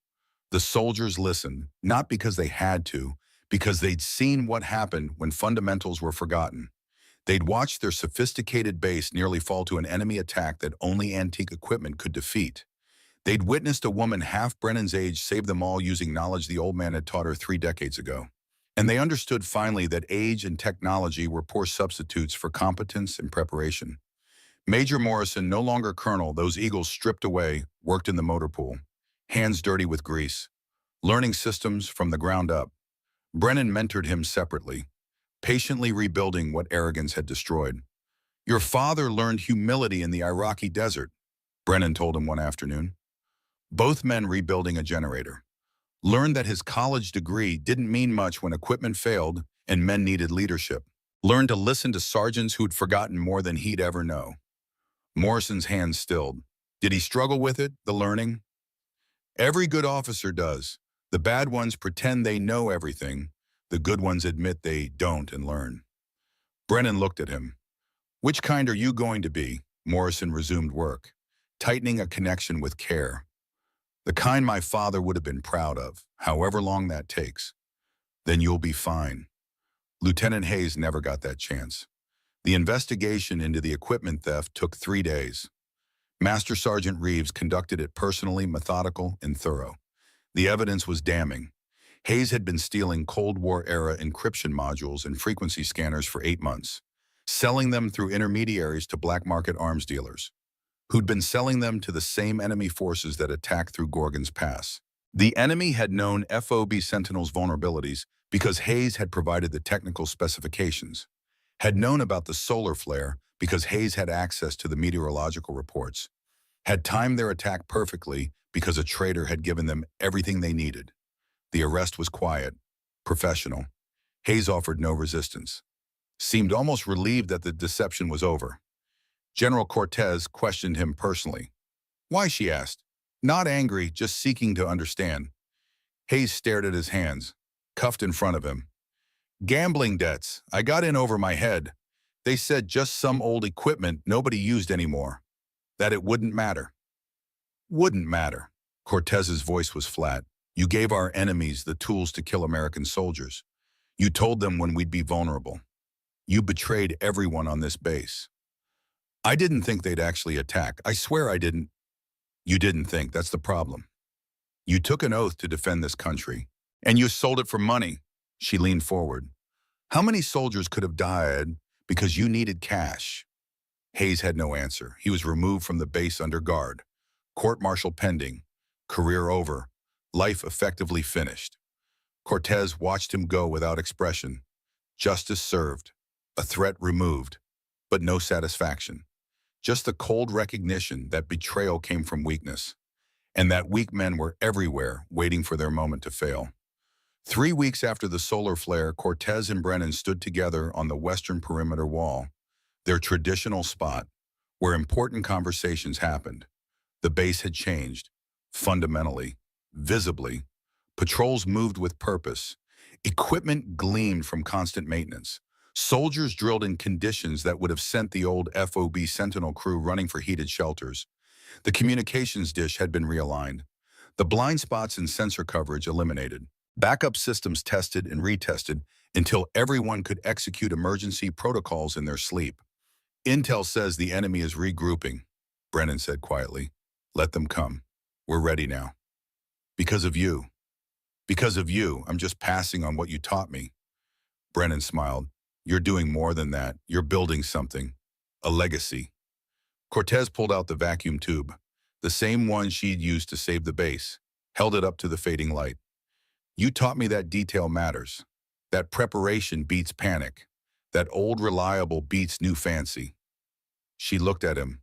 The soldiers listened, not because they had to, because they'd seen what happened when fundamentals were forgotten. They'd watched their sophisticated base nearly fall to an enemy attack that only antique equipment could defeat. They'd witnessed a woman half Brennan's age save them all using knowledge the old man had taught her 3 decades ago. And they understood finally that age and technology were poor substitutes for competence and preparation. Major Morrison, no longer colonel, those eagles stripped away, worked in the motor pool, hands dirty with grease, learning systems from the ground up. Brennan mentored him separately, patiently rebuilding what arrogance had destroyed. Your father learned humility in the Iraqi desert, Brennan told him one afternoon. Both men rebuilding a generator. Learned that his college degree didn't mean much when equipment failed and men needed leadership. Learned to listen to sergeants who'd forgotten more than he'd ever know. Morrison's hands stilled. Did he struggle with it, the learning? Every good officer does. The bad ones pretend they know everything. The good ones admit they don't and learn. Brennan looked at him. Which kind are you going to be? Morrison resumed work, tightening a connection with care. The kind my father would have been proud of, however long that takes. Then you'll be fine. Lieutenant Hayes never got that chance. The investigation into the equipment theft took 3 days. Master Sergeant Reeves conducted it personally, methodical, and thorough. The evidence was damning. Hayes had been stealing Cold War-era encryption modules and frequency scanners for 8 months, selling them through intermediaries to black market arms dealers, who'd been selling them to the same enemy forces that attacked through Gorgon's Pass. The enemy had known FOB Sentinel's vulnerabilities because Hayes had provided the technical specifications, had known about the solar flare because Hayes had access to the meteorological reports, had timed their attack perfectly because a traitor had given them everything they needed. The arrest was quiet, professional. Hayes offered no resistance. Seemed almost relieved that the deception was over. General Cortez questioned him personally. Why, she asked. Not angry, just seeking to understand. Hayes stared at his hands, cuffed in front of him. Gambling debts. I got in over my head. They said just some old equipment nobody used anymore. That it wouldn't matter. Wouldn't matter. Cortez's voice was flat. You gave our enemies the tools to kill American soldiers. You told them when we'd be vulnerable. You betrayed everyone on this base. I didn't think they'd actually attack. I swear I didn't. You didn't think, that's the problem. You took an oath to defend this country, and you sold it for money. She leaned forward. How many soldiers could have died because you needed cash? Hayes had no answer. He was removed from the base under guard. Court-martial pending. Career over. Life effectively finished. Cortez watched him go without expression. Justice served. A threat removed. But no satisfaction. Just the cold recognition that betrayal came from weakness, and that weak men were everywhere waiting for their moment to fail. 3 weeks after the solar flare, Cortez and Brennan stood together on the western perimeter wall, their traditional spot, where important conversations happened. The base had changed, fundamentally, visibly. Patrols moved with purpose. Equipment gleamed from constant maintenance. Soldiers drilled in conditions that would have sent the old FOB Sentinel crew running for heated shelters. The communications dish had been realigned. The blind spots in sensor coverage eliminated. Backup systems tested and retested until everyone could execute emergency protocols in their sleep. Intel says the enemy is regrouping, Brennan said quietly. Let them come. We're ready now. Because of you. Because of you, I'm just passing on what you taught me. Brennan smiled. You're doing more than that. You're building something. A legacy. Cortez pulled out the vacuum tube, the same one she'd used to save the base, held it up to the fading light. You taught me that detail matters. That preparation beats panic. That old reliable beats new fancy. She looked at him.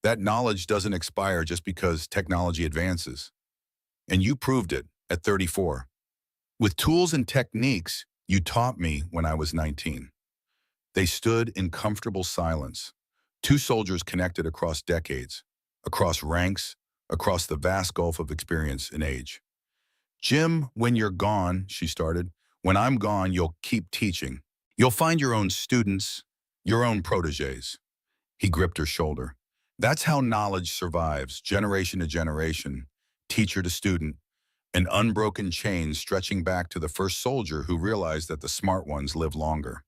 That knowledge doesn't expire just because technology advances. And you proved it at 34. With tools and techniques you taught me when I was 19. They stood in comfortable silence. Two soldiers connected across decades, across ranks, across the vast gulf of experience and age. Jim, when you're gone, she started, when I'm gone, you'll keep teaching. You'll find your own students, your own protégés. He gripped her shoulder. That's how knowledge survives, generation to generation, teacher to student, an unbroken chain stretching back to the first soldier who realized that the smart ones live longer.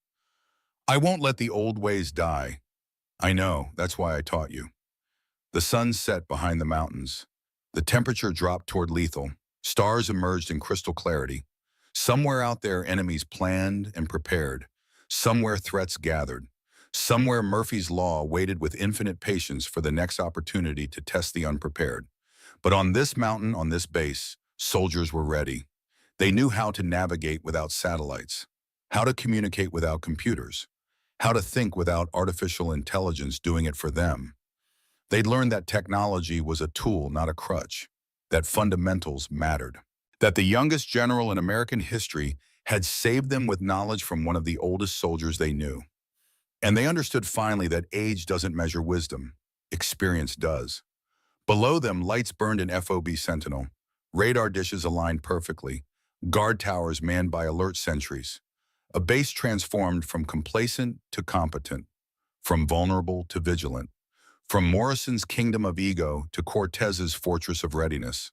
I won't let the old ways die. I know, that's why I taught you. The sun set behind the mountains. The temperature dropped toward lethal. Stars emerged in crystal clarity. Somewhere out there, enemies planned and prepared. Somewhere threats gathered. Somewhere Murphy's Law waited with infinite patience for the next opportunity to test the unprepared. But on this mountain, on this base, soldiers were ready. They knew how to navigate without satellites, how to communicate without computers, how to think without artificial intelligence doing it for them. They'd learned that technology was a tool, not a crutch, that fundamentals mattered, that the youngest general in American history had saved them with knowledge from one of the oldest soldiers they knew. And they understood finally that age doesn't measure wisdom, experience does. Below them, lights burned in FOB Sentinel, radar dishes aligned perfectly, guard towers manned by alert sentries. A base transformed from complacent to competent, from vulnerable to vigilant, from Morrison's kingdom of ego to Cortez's fortress of readiness.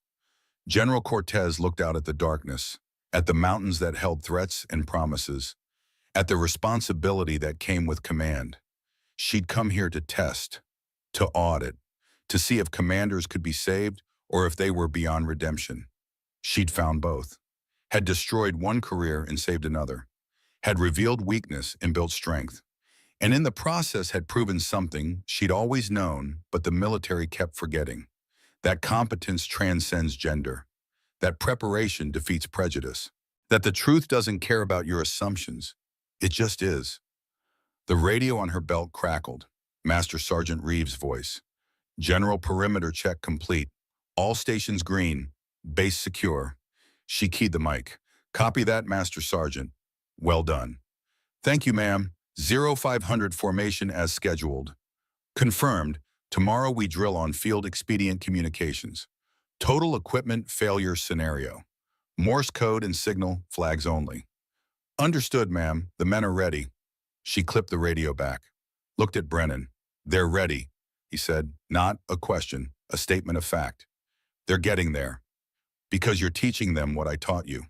General Cortez looked out at the darkness, at the mountains that held threats and promises, at the responsibility that came with command. She'd come here to test, to audit, to see if commanders could be saved or if they were beyond redemption. She'd found both, had destroyed one career and saved another, had revealed weakness and built strength, and in the process had proven something she'd always known but the military kept forgetting, that competence transcends gender, that preparation defeats prejudice, that the truth doesn't care about your assumptions, it just is. The radio on her belt crackled. Master Sergeant Reeves' voice. General perimeter check complete. All stations green. Base secure. She keyed the mic. Copy that, Master Sergeant. Well done. Thank you, ma'am. 0500 formation as scheduled. Confirmed. Tomorrow we drill on field expedient communications. Total equipment failure scenario. Morse code and signal flags only. Understood, ma'am. The men are ready. She clipped the radio back. Looked at Brennan. They're ready, he said. Not a question, a statement of fact. They're getting there. Because you're teaching them what I taught you.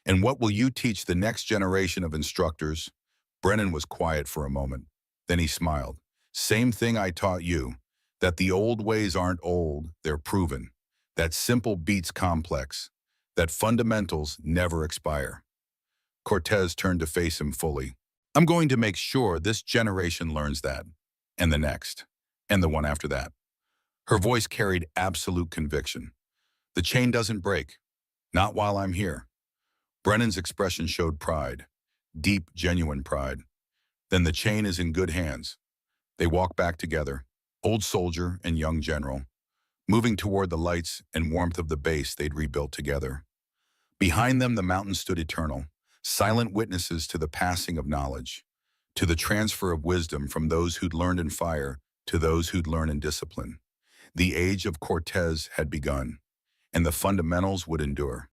And what will you teach the next generation of instructors? Brennan was quiet for a moment. Then he smiled. Same thing I taught you. That the old ways aren't old, they're proven. That simple beats complex. That fundamentals never expire. Cortez turned to face him fully. I'm going to make sure this generation learns that. And the next. And the one after that. Her voice carried absolute conviction. The chain doesn't break. Not while I'm here. Brennan's expression showed pride. Deep, genuine pride. Then the chain is in good hands. They walked back together, old soldier and young general, moving toward the lights and warmth of the base they'd rebuilt together. Behind them, the mountains stood eternal, silent witnesses to the passing of knowledge, to the transfer of wisdom from those who'd learned in fire to those who'd learned in discipline. The age of Cortez had begun, and the fundamentals would endure.